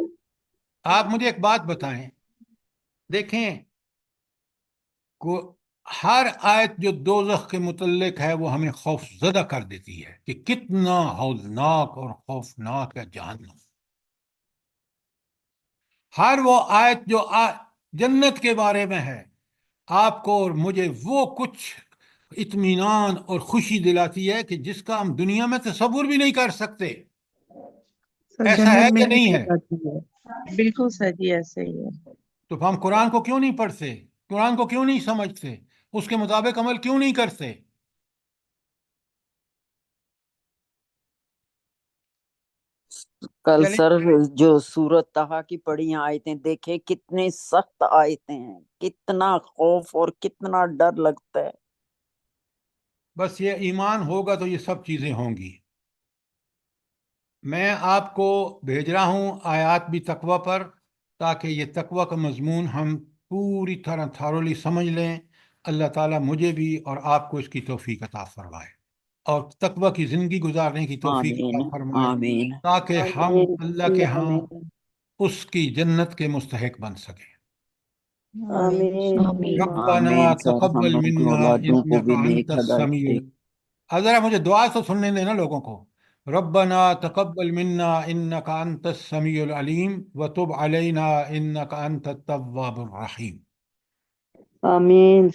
آپ مجھے ایک بات بتائیں، دیکھیں ہر آیت جو دوزخ کے متعلق ہے وہ ہمیں خوف زدہ کر دیتی ہے کہ کتنا ہولناک اور خوفناک ہے جہنم۔ ہر وہ آیت جو جنت کے بارے میں ہے، آپ کو اور مجھے وہ کچھ اطمینان اور خوشی دلاتی ہے کہ جس کا ہم دنیا میں تصور بھی نہیں کر سکتے۔ سر ایسا ہے جنت میں کہ ہی نہیں ہے؟ جاتی ہے، بالکل سر جی ایسے ہی ہے۔ تو ہم قرآن کو کیوں نہیں پڑھتے؟ قرآن کو کیوں نہیں سمجھتے؟ اس کے مطابق عمل کیوں نہیں کرتے؟ کل چلیں، سر جو سورت طٰہٰ کی پڑھی آیتیں دیکھیں کتنی سخت آیتیں ہیں، کتنا خوف اور کتنا ڈر لگتا ہے۔ بس یہ ایمان ہوگا تو یہ سب چیزیں ہوں گی۔ میں آپ کو بھیج رہا ہوں آیات بھی تقوی پر، تاکہ یہ تقوی کا مضمون ہم پوری طرح تھارولی سمجھ لیں۔ اللہ تعالیٰ مجھے بھی اور آپ کو اس کی توفیق عطا فرمائے، اور تقوی کی زندگی گزارنے کی توفیق آمین عطا فرمائے، آمین تاکہ ہم آمین اللہ کے ہاں آمین اس کی جنت کے مستحق بن سکیں۔ آمین آمین آمین ربنا آمین سر، ہم تقبل لوگوں کی منا اولادوں کو انك بھی انت نیک ہدایت السمیع دے۔ ذرا مجھے دعا تو سننے دینا لوگوں کو۔ ربنا تقبل منا انك انت السمیع العلیم وتب علینا انك انت التواب الرحیم۔ آمین